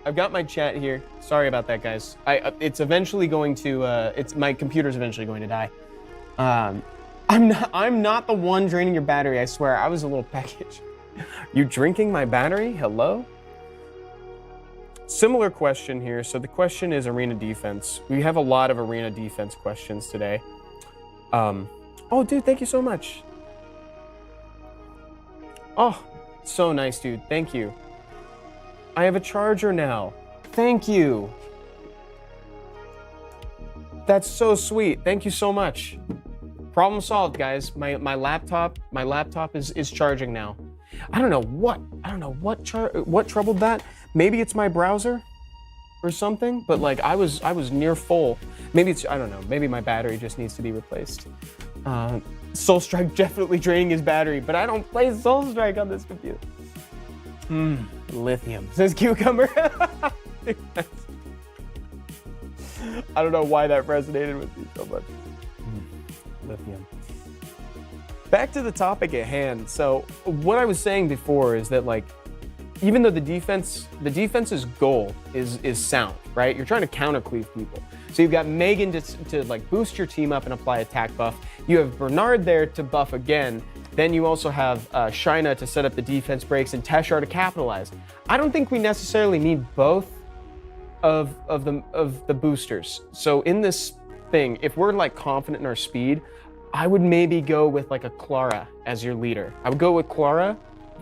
Here. Sorry about that, guys. It's eventually going to. My computer's eventually going to die. I'm not the one draining your battery. I swear. I was a little package. You drinking my battery? Hello. Similar question here. So the question is arena defense. We have a lot of arena defense questions today. Oh, dude, thank you so much. Oh, so nice, dude. Thank you. I have a charger now. Thank you. That's so sweet. Thank you so much. Problem solved, guys. My laptop is charging now. I don't know what troubled that. Maybe it's my browser or something, but like I was near full. Maybe it's, I don't know, maybe my battery just needs to be replaced. Soulstrike definitely draining his battery, but I don't play Soulstrike on this computer. Lithium, says Cucumber. I don't know why that resonated with me so much. Lithium. Back to the topic at hand. So what I was saying before is that, like, even though the defense's goal is sound, right? You're trying to counter cleave people. So you've got Megan to like boost your team up and apply attack buff. You have Bernard there to buff again. Then you also have Shaina to set up the defense breaks and Teshar to capitalize. I don't think we necessarily need both of the boosters. So in this thing, if we're like confident in our speed, I would maybe go with like a Clara as your leader. I would go with Clara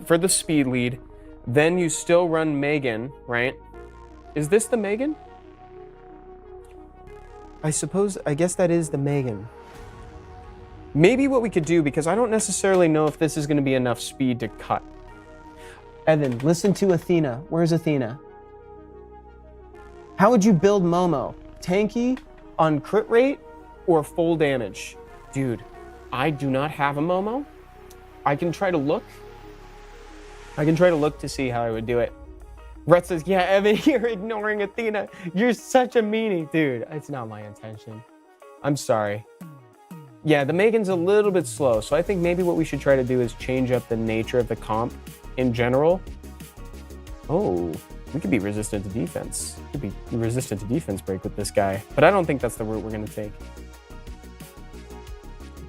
for the speed lead. Then you still run Megan, right? Is this the Megan? I guess that is the Megan. Maybe what we could do, because I don't necessarily know if this is going to be enough speed to cut. Evan, listen to Athena. Where's Athena? How would you build Momo? Tanky, on crit rate, or full damage? Dude, I do not have a Momo. I can try to look. To see how I would do it. Rhett says, yeah, Evan, you're ignoring Athena. You're such a meanie. Dude, it's not my intention. I'm sorry. Yeah, the Megan's a little bit slow, so I think maybe what we should try to do is change up the nature of the comp in general. Oh, we could be resistant to defense. We could be resistant to defense break with this guy, but I don't think that's the route we're going to take.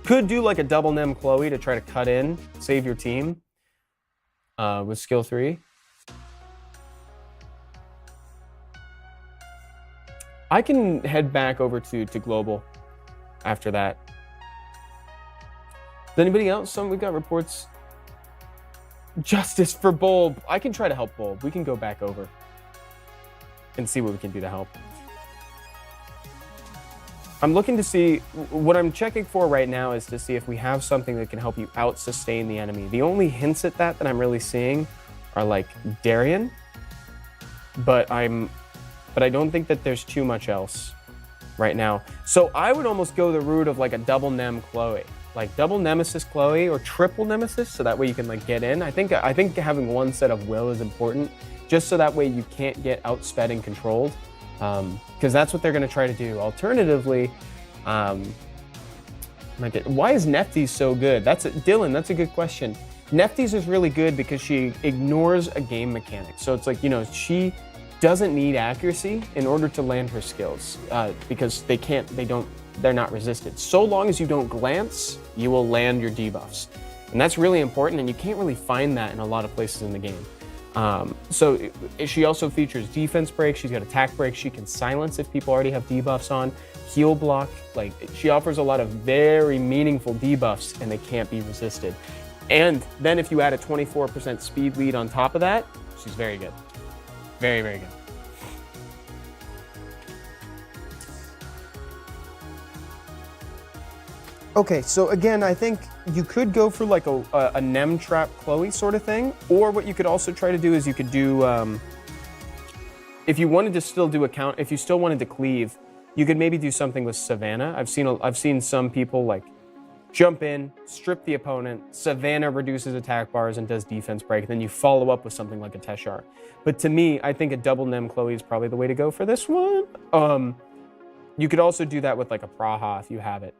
Could do like a double Nem Chloe to try to cut in, save your team with skill 3. I can head back over to global after that. Is anybody else? We got reports. Justice for Bulb. I can try to help Bulb. We can go back over and see what we can do to help. I'm looking to see, what I'm checking for right now is to see if we have something that can help you out-sustain the enemy. The only hints at that I'm really seeing are like Darien, but I don't think that there's too much else right now. So I would almost go the route of like a double Nem Chloe, like double Nemesis Chloe or triple Nemesis, so that way you can like get in. I think having one set of will is important, just so that way you can't get outsped and controlled. Because that's what they're going to try to do. Alternatively, why is Nephthys so good? Dylan, that's a good question. Nephthys is really good because she ignores a game mechanic. So it's like, she doesn't need accuracy in order to land her skills because they're not resisted. So long as you don't glance, you will land your debuffs. And that's really important, and you can't really find that in a lot of places in the game. She also features defense break. She's got attack break. She can silence if people already have debuffs on. Heal block. Like, she offers a lot of very meaningful debuffs, and they can't be resisted. And then if you add a 24% speed lead on top of that, she's very good. Very, very good. Okay, so again, I think you could go for like a Nem Trap Chloe sort of thing, or what you could also try to do is you could do, if you wanted to still do if you still wanted to cleave, you could maybe do something with Savannah. I've seen some people like jump in, strip the opponent, Savannah reduces attack bars and does defense break, then you follow up with something like a Teshar. But to me, I think a double Nem Chloe is probably the way to go for this one. You could also do that with like a Praha if you have it.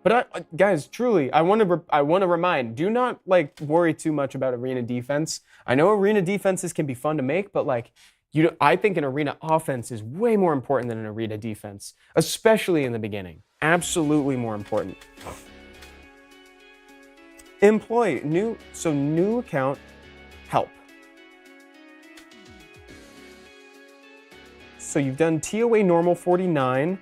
But guys, truly, I want to remind, do not like worry too much about arena defense. I know arena defenses can be fun to make, but like, I think an arena offense is way more important than an arena defense, especially in the beginning. Absolutely more important. Employ new account, help. So you've done TOA normal 49.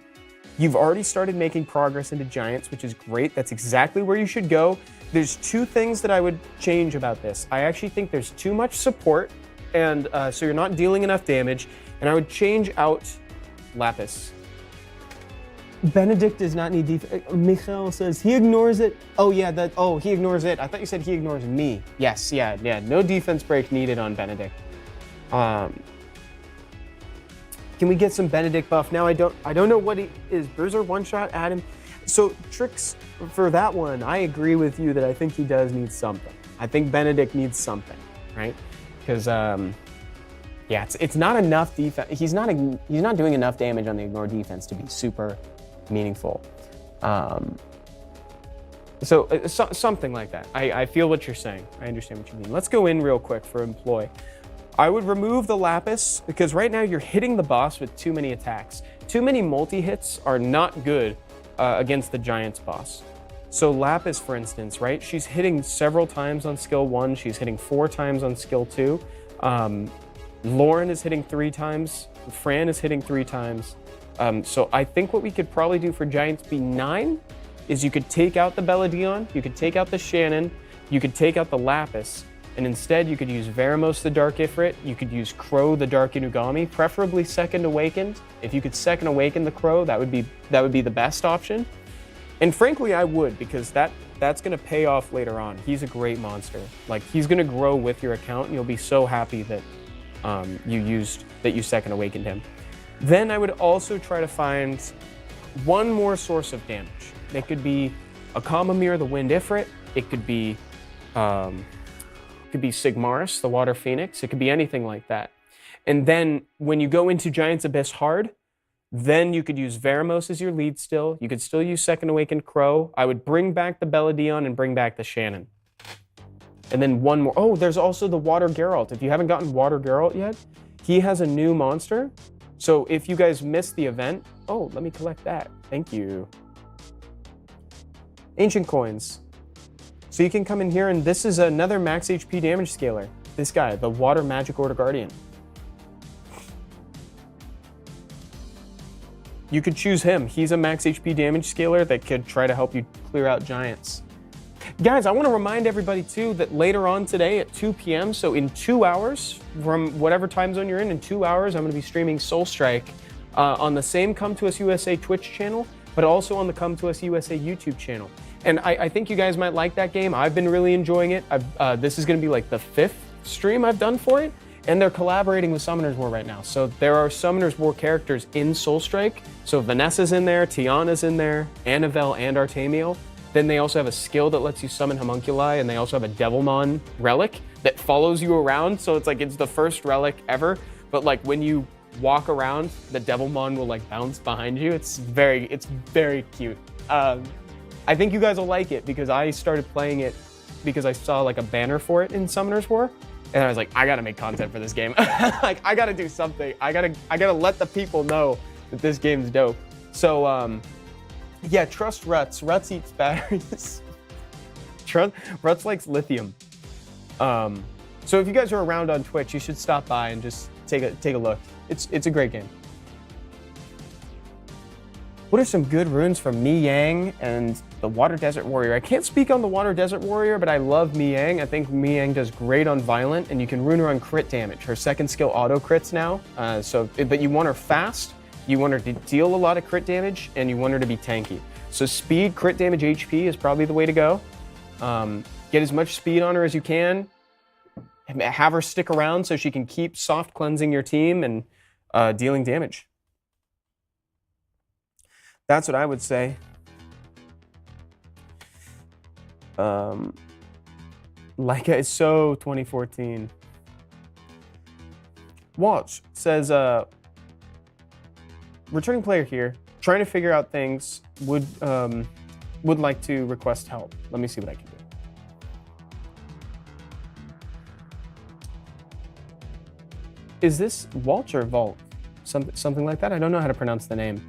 You've already started making progress into Giants, which is great. That's exactly where you should go. There's two things that I would change about this. I actually think there's too much support, and so you're not dealing enough damage, and I would change out Lapis. Benedict does not need defense. Michael says he ignores it. Oh yeah, he ignores it. I thought you said he ignores me. Yes, yeah. No defense break needed on Benedict. Can we get some Benedict buff? Now I don't know what he is. Bruiser one shot, add him. So tricks for that one, I agree with you that I think he does need something. I think Benedict needs something, right? Because yeah, it's not enough defense. He's not doing enough damage on the ignore defense to be super meaningful. Something like that. I feel what you're saying. I understand what you mean. Let's go in real quick for employ. I would remove the Lapis because right now you're hitting the boss with too many attacks. Too many multi-hits are not good against the Giants boss. So Lapis, for instance, right? She's hitting several times on skill 1. She's hitting 4 times on skill 2. Lauren is hitting 3 times. Fran is hitting 3 times. So I think what we could probably do for Giants B9 is you could take out the Belladon, you could take out the Shannon, you could take out the Lapis, and instead you could use Veramos the Dark Ifrit, you could use Crow the Dark Inugami, preferably Second Awakened. If you could Second Awaken the Crow, that would be the best option. And frankly, I would, because that's gonna pay off later on. He's a great monster. Like, he's gonna grow with your account, and you'll be so happy that you Second Awakened him. Then I would also try to find one more source of damage. It could be a Kamamir the Wind Ifrit, it could be Sigmaris, the Water Phoenix. It could be anything like that. And then when you go into Giants Abyss hard, then you could use Veramos as your lead still. You could still use Second Awakened Crow. I would bring back the Belladon and bring back the Shannon. And then one more. Oh, there's also the Water Geralt. If you haven't gotten Water Geralt yet, he has a new monster. So if you guys missed the event, oh, let me collect that. Thank you. Ancient Coins. So you can come in here, and this is another max HP damage scaler. This guy, the Water Magic Order Guardian. You could choose him. He's a max HP damage scaler that could try to help you clear out Giants. Guys, I want to remind everybody too that later on today at 2 p.m., so in 2 hours, from whatever time zone you're in 2 hours, I'm going to be streaming Soul Strike on the same Come To Us USA Twitch channel, but also on the Come To Us USA YouTube channel. And I think you guys might like that game. I've been really enjoying it. This is going to be like the 5th stream I've done for it, and they're collaborating with Summoner's War right now. So there are Summoner's War characters in Soul Strike. So Vanessa's in there, Tiana's in there, Annabelle and Artamiel. Then they also have a skill that lets you summon homunculi, and they also have a Devilmon relic that follows you around. So it's like it's the first relic ever, but like when you walk around, the Devilmon will like bounce behind you. It's very cute. I think you guys will like it because I started playing it because I saw like a banner for it in Summoner's War, and I was like, I gotta make content for this game. Like, I gotta do something. I gotta let the people know that this game's dope. So yeah, trust Ruts. Ruts eats batteries. Ruts likes lithium. So if you guys are around on Twitch, you should stop by and just take a look. It's a great game. What are some good runes from Mi Yang and the Water Desert Warrior? I can't speak on the Water Desert Warrior, but I love Mi Yang. I think Mi Yang does great on Violent, and you can rune her on crit damage. Her second skill auto crits now. But you want her fast, you want her to deal a lot of crit damage, and you want her to be tanky. So speed, crit damage, HP is probably the way to go. Get as much speed on her as you can. Have her stick around so she can keep soft cleansing your team and dealing damage. That's what I would say. Like it's so 2014. Watch says, returning player here, trying to figure out things, would like to request help. Let me see what I can do. Is this Walt or Vault? Something like that? I don't know how to pronounce the name.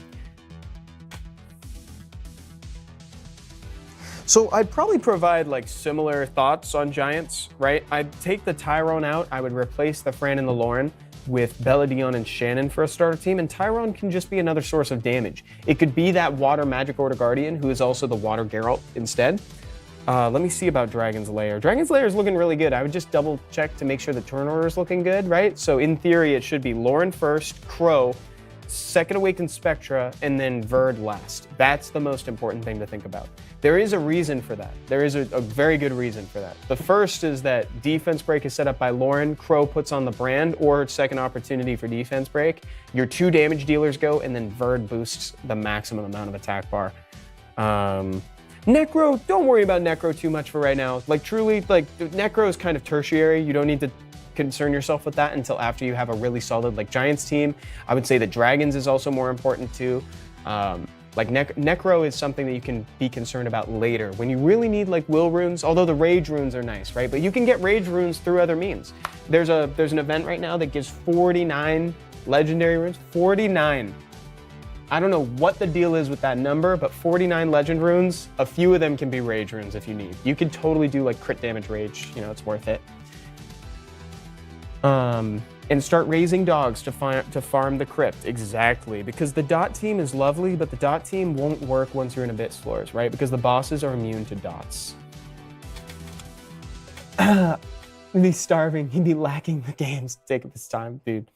So I'd probably provide like similar thoughts on Giants, right? I'd take the Tyrone out. I would replace the Fran and the Lauren with Belladon and Shannon for a starter team, and Tyrone can just be another source of damage. It could be that Water Magic Order Guardian, who is also the Water Geralt instead. Let me see about Dragon's Lair. Dragon's Lair is looking really good. I would just double check to make sure the turn order is looking good, right? So in theory, it should be Lauren first, Crow, second Awakened Spectra, and then Verd last. That's the most important thing to think about. There is a reason for that. There is a very good reason for that. The first is that defense break is set up by Lauren, Crow puts on the brand, or second opportunity for defense break. Your 2 damage dealers go, and then Verd boosts the maximum amount of attack bar. Necro, don't worry about Necro too much for right now. Like truly, like Necro is kind of tertiary. You don't need to concern yourself with that until after you have a really solid like Giants team. I would say that Dragons is also more important too. Like Necro is something that you can be concerned about later when you really need like will runes, although the rage runes are nice, right? But you can get rage runes through other means. There's an event right now that gives 49 legendary runes. 49. I don't know what the deal is with that number, but 49 legend runes, a few of them can be rage runes if you need. You could totally do like crit damage rage, you know, it's worth it. And start raising dogs to farm the crypt. Exactly, because the dot team is lovely, but the dot team won't work once you're in Abyss floors, right? Because the bosses are immune to dots. He'd be starving, he'd be lacking the games. Take this time, dude.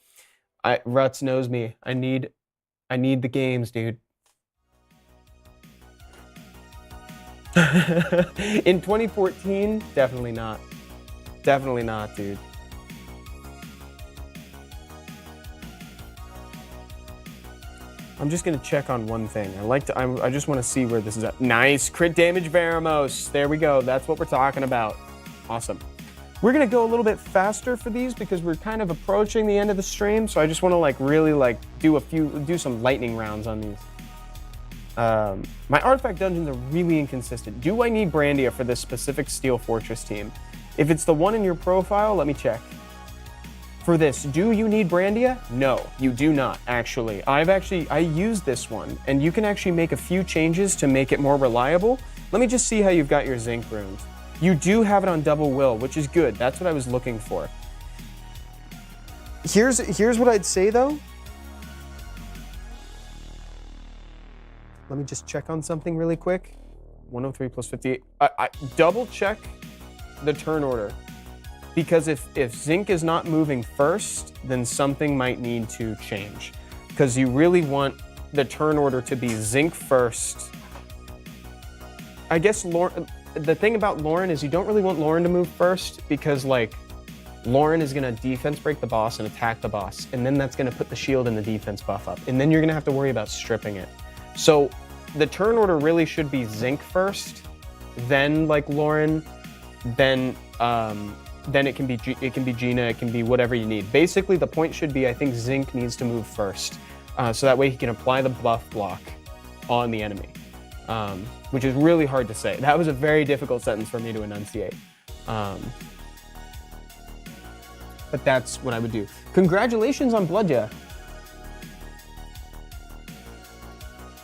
Ruts knows me. I need the games, dude. In 2014, definitely not. Definitely not, dude. I'm just gonna check on one thing. I just want to see where this is at. Nice, crit damage Veramos. There we go. That's what we're talking about. Awesome. We're gonna go a little bit faster for these because we're kind of approaching the end of the stream. So I just want to like really like do some lightning rounds on these. My artifact dungeons are really inconsistent. Do I need Brandia for this specific Steel Fortress team? If it's the one in your profile, let me check. For this, do you need Brandia? No, you do not, actually. I used this one, and you can actually make a few changes to make it more reliable. Let me just see how you've got your zinc runes. You do have it on double will, which is good. That's what I was looking for. Here's what I'd say, though. Let me just check on something really quick. 103 plus 58. I double check the turn order. Because if zinc is not moving first, then something might need to change. Because you really want the turn order to be zinc first. I guess the thing about Lauren is you don't really want Lauren to move first because like Lauren is gonna defense break the boss and attack the boss. And then that's gonna put the shield and the defense buff up. And then you're gonna have to worry about stripping it. So the turn order really should be zinc first, then like Lauren, then it can be Gina, it can be whatever you need. Basically, the point should be, I think Zinc needs to move first. So that way he can apply the buff block on the enemy, which is really hard to say. That was a very difficult sentence for me to enunciate. But that's what I would do. Congratulations on Bloodya.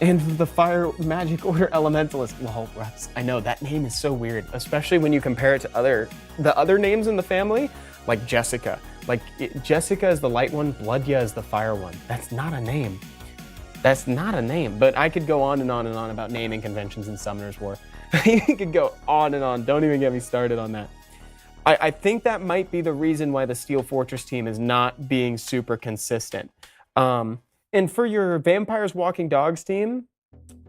And the Fire Magic Order Elementalist. Lol, Reps. I know, that name is so weird, especially when you compare it to the other names in the family. like Jessica. Like Jessica is the light one, Bloodya is the fire one. That's not a name. That's not a name. But I could go on and on and on about naming conventions in Summoner's War. You could go on and on. Don't even get me started on that. I think that might be the reason why the Steel Fortress team is not being super consistent. And for your Vampires Walking Dogs team,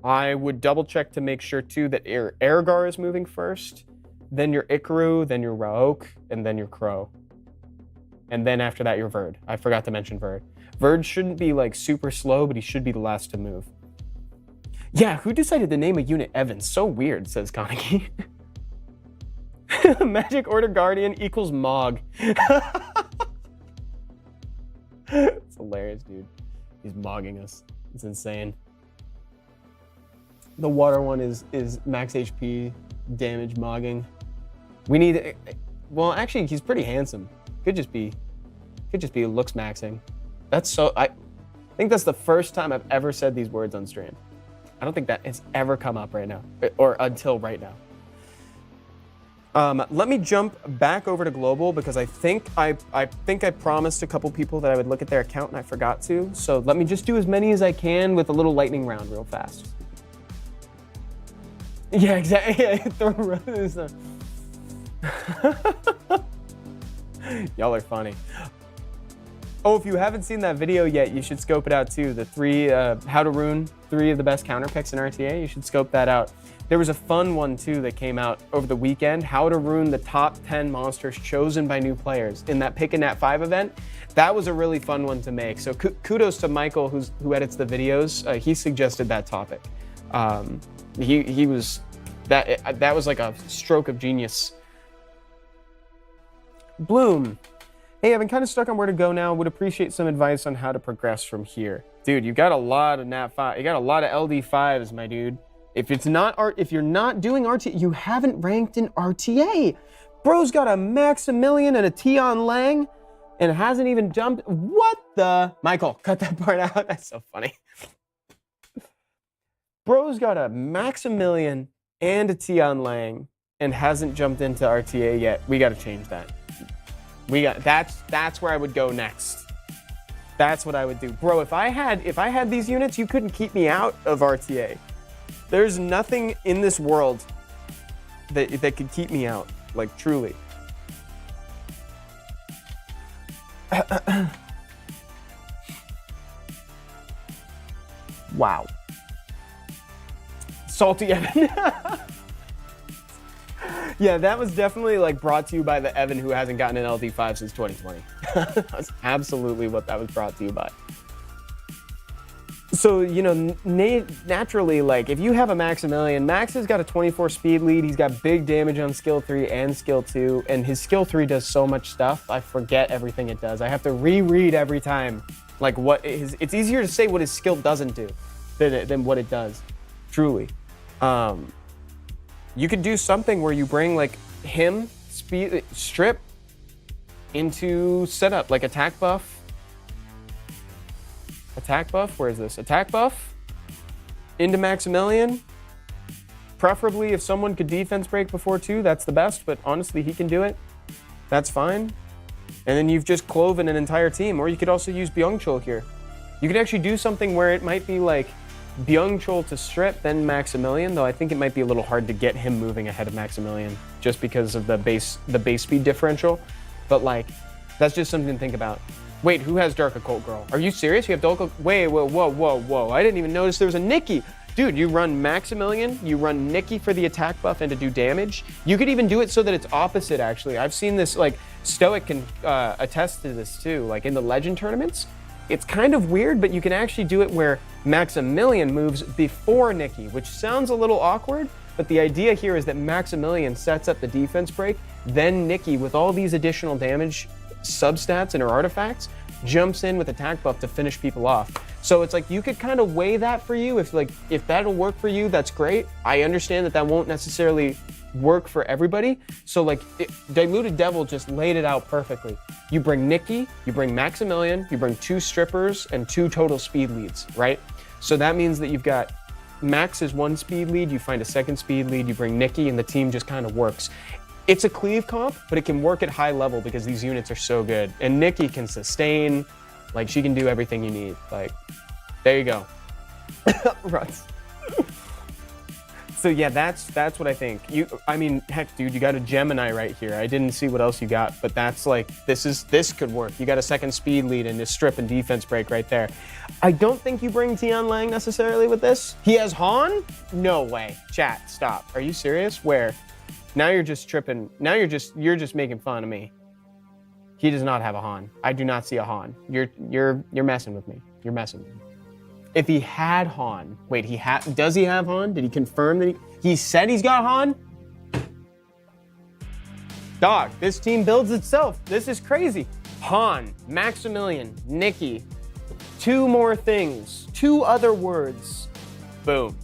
I would double check to make sure too that Ergar is moving first, then your Ikaru, then your Raok, and then your Crow. And then after that, your Verd. I forgot to mention Verd. Verd shouldn't be like super slow, but he should be the last to move. Yeah, who decided to name a unit Evan? So weird, says Kaneki. Magic Order Guardian equals Mog. It's hilarious, dude. He's mogging us. It's insane. The water one is max HP damage mogging. We need, well, actually, he's pretty handsome. Could just be looks maxing. That's so, I think that's the first time I've ever said these words on stream. I don't think that has ever come up right now, or until right now. Let me jump back over to global because I think I promised a couple people that I would look at their account and I forgot to. So let me just do as many as I can with a little lightning round real fast. Yeah, exactly. Y'all are funny. Oh, if you haven't seen that video yet, you should scope it out too. The three, how to rune 3 of the best counter picks in RTA. You should scope that out. There was a fun one too that came out over the weekend. How to rune the top 10 monsters chosen by new players in that Pick a Nat 5 event. That was a really fun one to make. So kudos to Michael who edits the videos. He suggested that topic. He was that was like a stroke of genius. Bloom. Hey, I've been kind of stuck on where to go now. Would appreciate some advice on how to progress from here. Dude, you got a lot of Nat 5. You got a lot of LD5s, my dude. If you're not doing RTA, you haven't ranked in RTA. Bro's got a Maximilian and a Tion Lang and hasn't even jumped. What the? Michael, cut that part out. That's so funny. Bro's got a Maximilian and a Tion Lang and hasn't jumped into RTA yet. We got to change that. That's where I would go next. That's what I would do. Bro, if I had these units, you couldn't keep me out of RTA. There's nothing in this world that could keep me out, like truly. Wow. Salty Evan. Yeah, that was definitely like brought to you by the Evan who hasn't gotten an LD5 since 2020. That's absolutely what that was brought to you by. So, you know, naturally, like, if you have a Maximilian, Max has got a 24 speed lead, he's got big damage on skill 3 and skill 2, and his skill 3 does so much stuff, I forget everything it does. I have to reread every time, like, it's easier to say what his skill doesn't do than what it does, truly. You could do something where you bring, like, him, strip, into setup, like attack buff. Attack buff, where is this? Attack buff, into Maximilian. Preferably if someone could defense break before 2, that's the best, but honestly, he can do it. That's fine. And then you've just cloven an entire team, or you could also use Byung-Chul here. You could actually do something where it might be like Byung-Chul to strip, then Maximilian, though I think it might be a little hard to get him moving ahead of Maximilian just because of the base speed differential. But like, that's just something to think about. Wait, who has Dark Occult Girl? Are you serious? You have Dark Occult? Wait, whoa. I didn't even notice there was a Nikki. Dude, you run Maximilian, you run Nikki for the attack buff and to do damage. You could even do it so that it's opposite, actually. I've seen this, like, Stoic can attest to this too. Like in the Legend tournaments, it's kind of weird, but you can actually do it where Maximilian moves before Nikki, which sounds a little awkward, but the idea here is that Maximilian sets up the defense break, then Nikki, with all these additional damage substats and her artifacts, jumps in with attack buff to finish people off. So it's like you could kind of weigh that for you. If that'll work for you, that's great. I understand that won't necessarily work for everybody. So like Diluted Devil just laid it out perfectly. You bring Nikki, you bring Maximilian, you bring 2 strippers and 2 total speed leads, right? So that means that you've got Max is 1 speed lead, you find a 2nd speed lead, you bring Nikki, and the team just kind of works. It's a cleave comp, but it can work at high level because these units are so good. And Nikki can sustain, like she can do everything you need. Like, there you go. Ruts. So yeah, that's what I think. I mean, heck, dude, you got a Gemini right here. I didn't see what else you got, but that's like, this could work. You got a second speed lead and a strip and defense break right there. I don't think you bring Tian-Lang necessarily with this. He has Han? No way. Chat, stop. Are you serious? Where? Now you're just tripping. Now you're just making fun of me. He does not have a Han. I do not see a Han. You're messing with me. You're messing with me. If he had Han, wait, does he have Han? Did he confirm that he said he's got Han? Dog, this team builds itself. This is crazy. Han, Maximilian, Nikki, 2 more things, 2 other words, boom.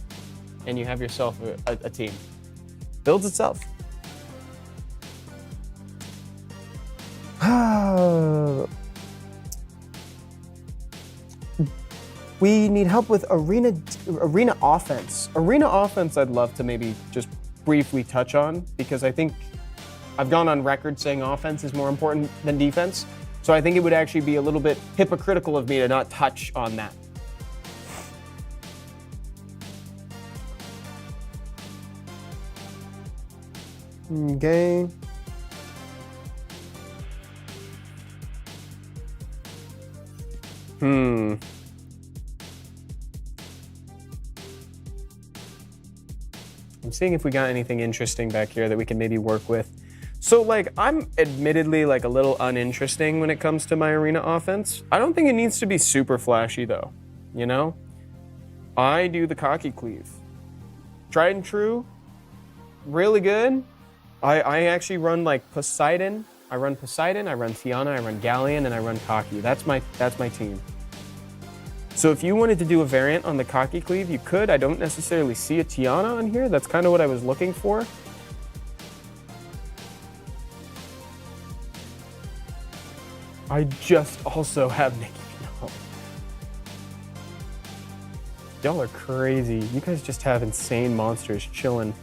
And you have yourself a team. Builds itself. We need help with arena offense. Arena offense I'd love to maybe just briefly touch on because I think I've gone on record saying offense is more important than defense. So I think it would actually be a little bit hypocritical of me to not touch on that. Okay. I'm seeing if we got anything interesting back here that we can maybe work with. So like, I'm admittedly like a little uninteresting when it comes to my arena offense. I don't think it needs to be super flashy though, you know? I do the cocky cleave. Tried and true, really good. I actually run like Poseidon. I run Poseidon, I run Tiana, I run Galleon, and I run Cocky. That's my team. So if you wanted to do a variant on the Cocky Cleave, you could. I don't necessarily see a Tiana on here. That's kind of what I was looking for. I just also have Nikki. No. Y'all are crazy. You guys just have insane monsters chilling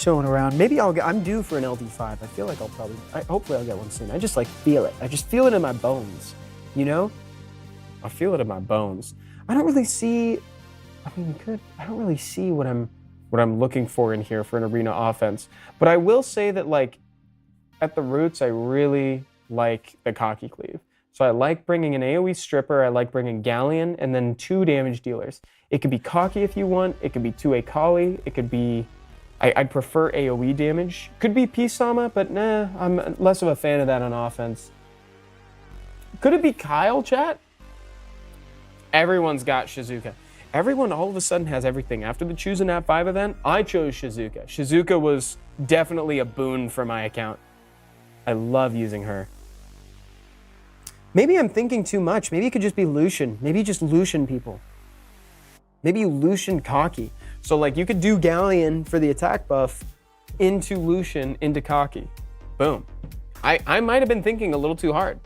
around. Maybe I'm due for an LD5. I feel like hopefully I'll get one soon. I just like feel it. I just feel it in my bones, you know? I feel it in my bones. I don't really see, I don't really see what I'm looking for in here for an arena offense. But I will say that like at the roots, I really like the Cocky Cleave. So I like bringing an AoE stripper, I like bringing Galleon, and then 2 damage dealers. It could be Cocky if you want, it could be 2A Kali, it could be, I'd prefer AoE damage. Could be Pisama, but nah, I'm less of a fan of that on offense. Could it be Kyle, chat? Everyone's got Shizuka. Everyone all of a sudden has everything. After the Choose a Nat 5 event, I chose Shizuka. Shizuka was definitely a boon for my account. I love using her. Maybe I'm thinking too much. Maybe it could just be Lucian. Maybe you just Lucian people. Maybe you Lucian Cocky. So like you could do Galleon for the attack buff into Lucian into Cocky. Boom. I might have been thinking a little too hard.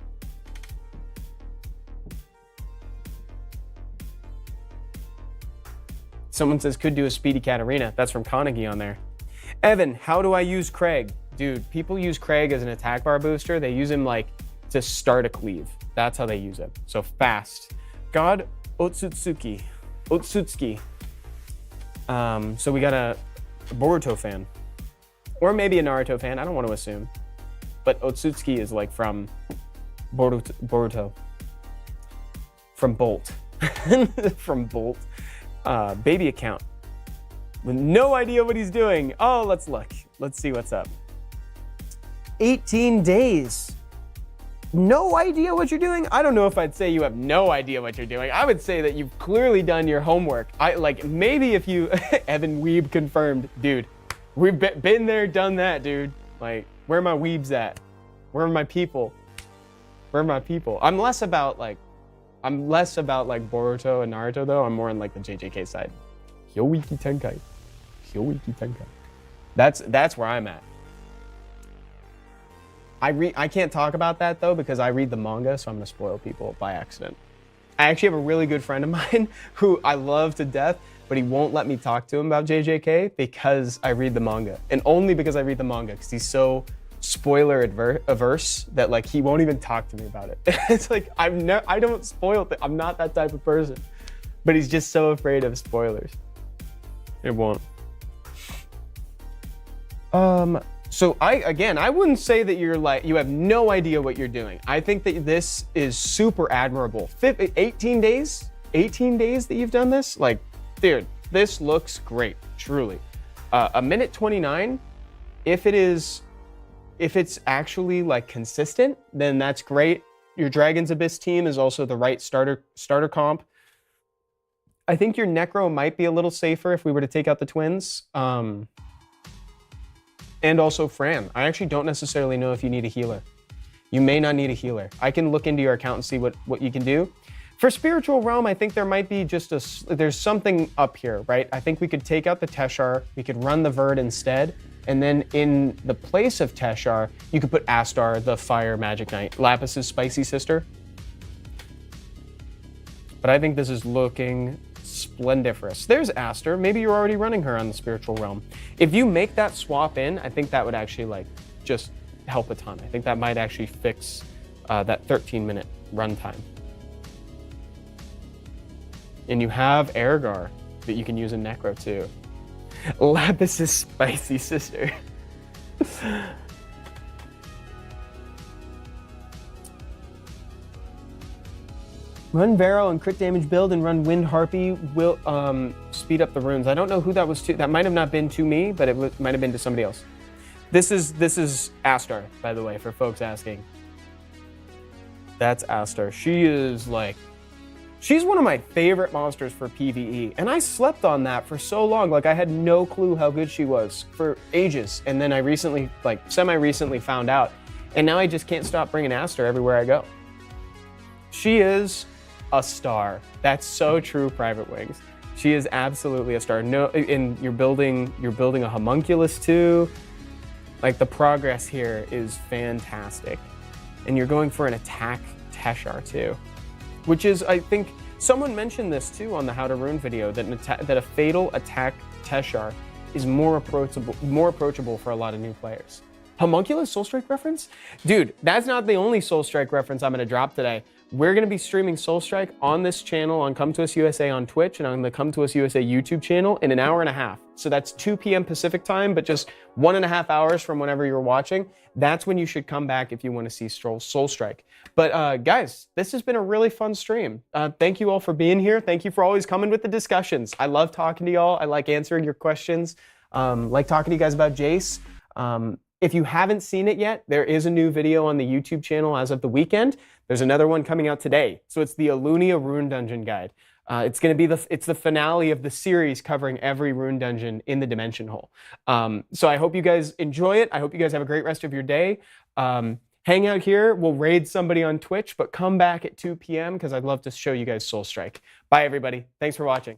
Someone says could do a Speedy Katarina. That's from Konagi on there. Evan, how do I use Craig? Dude, people use Craig as an attack bar booster. They use him like to start a cleave. That's how they use it. So fast. God Otsutsuki. So we got a Boruto fan. Or maybe a Naruto fan. I don't want to assume. But Otsutsuki is like from Boruto. From Bolt. From Bolt. Baby account. With no idea what he's doing. Oh, let's look. Let's see what's up. 18 days. No idea what you're doing? I don't know if I'd say you have no idea what you're doing. I would say that you've clearly done your homework. Maybe if you, Evan Weeb confirmed, dude, we've been there, done that, dude. Like, where are my weebs at? Where are my people? Where are my people? I'm less about like Boruto and Naruto though. I'm more on like the JJK side. Hyoiki Tenkai. Hyoiki Tenkai. That's where I'm at. I can't talk about that though because I read the manga, so I'm gonna spoil people by accident. I actually have a really good friend of mine who I love to death. but he won't let me talk to him about JJK because I read the manga, and only because I read the manga, because he's so spoiler averse that like he won't even talk to me about it. It's like I don't spoil it. I'm not that type of person, but he's just so afraid of spoilers. It won't. So I wouldn't say that you're like, you have no idea what you're doing. I think that this is super admirable. 18 days that you've done this? Like, dude, this looks great, truly. A minute 29, if it's actually like consistent, then that's great. Your Dragon's Abyss team is also the right starter comp. I think your Necro might be a little safer if we were to take out the twins. And also Fran. I actually don't necessarily know if you need a healer. You may not need a healer. I can look into your account and see what you can do. For Spiritual Realm, I think there might be there's something up here, right? I think we could take out the Teshar, we could run the Verd instead, and then in the place of Teshar, you could put Astar, the Fire Magic Knight, Lapis's spicy sister. But I think this is looking splendiferous. There's Astar. Maybe you're already running her on the Spiritual Realm. If you make that swap in, I think that would actually like just help a ton. I think that might actually fix that 13-minute runtime. And you have Ergar that you can use in Necro too. Lapis's spicy sister. Run Barrel and crit damage build and run Wind Harpy will speed up the runes. I don't know who that was to. That might have not been to me, but it might have been to somebody else. This is Astar, by the way, for folks asking. That's Astar. She is like, she's one of my favorite monsters for PvE, and I slept on that for so long. Like I had no clue how good she was for ages, and then I recently, like semi-recently, found out, and now I just can't stop bringing Astar everywhere I go. She is a star. That's so true, Private Wings. She is absolutely a star. No, and you're building a homunculus too. Like the progress here is fantastic, and you're going for an attack Teshar too, which is, I think someone mentioned this too on the How to Rune video, that a fatal attack Teshar is more approachable for a lot of new players. Homunculus Soul Strike reference? Dude, that's not the only Soul Strike reference I'm gonna drop today. We're gonna be streaming Soul Strike on this channel on Come To Us USA on Twitch and on the Come To Us USA YouTube channel in an hour and a half. So that's 2 p.m. Pacific time, but just 1.5 hours from whenever you're watching. That's when you should come back if you wanna see Soul Strike. But guys, this has been a really fun stream. Thank you all for being here. Thank you for always coming with the discussions. I love talking to y'all. I like answering your questions. Like talking to you guys about Jace. If you haven't seen it yet, there is a new video on the YouTube channel as of the weekend. There's another one coming out today. So it's the Alunia Rune Dungeon Guide. It's going to be the finale of the series covering every rune dungeon in the Dimension Hole. So I hope you guys enjoy it. I hope you guys have a great rest of your day. Hang out here. We'll raid somebody on Twitch, but come back at 2 p.m. because I'd love to show you guys Soul Strike. Bye, everybody. Thanks for watching.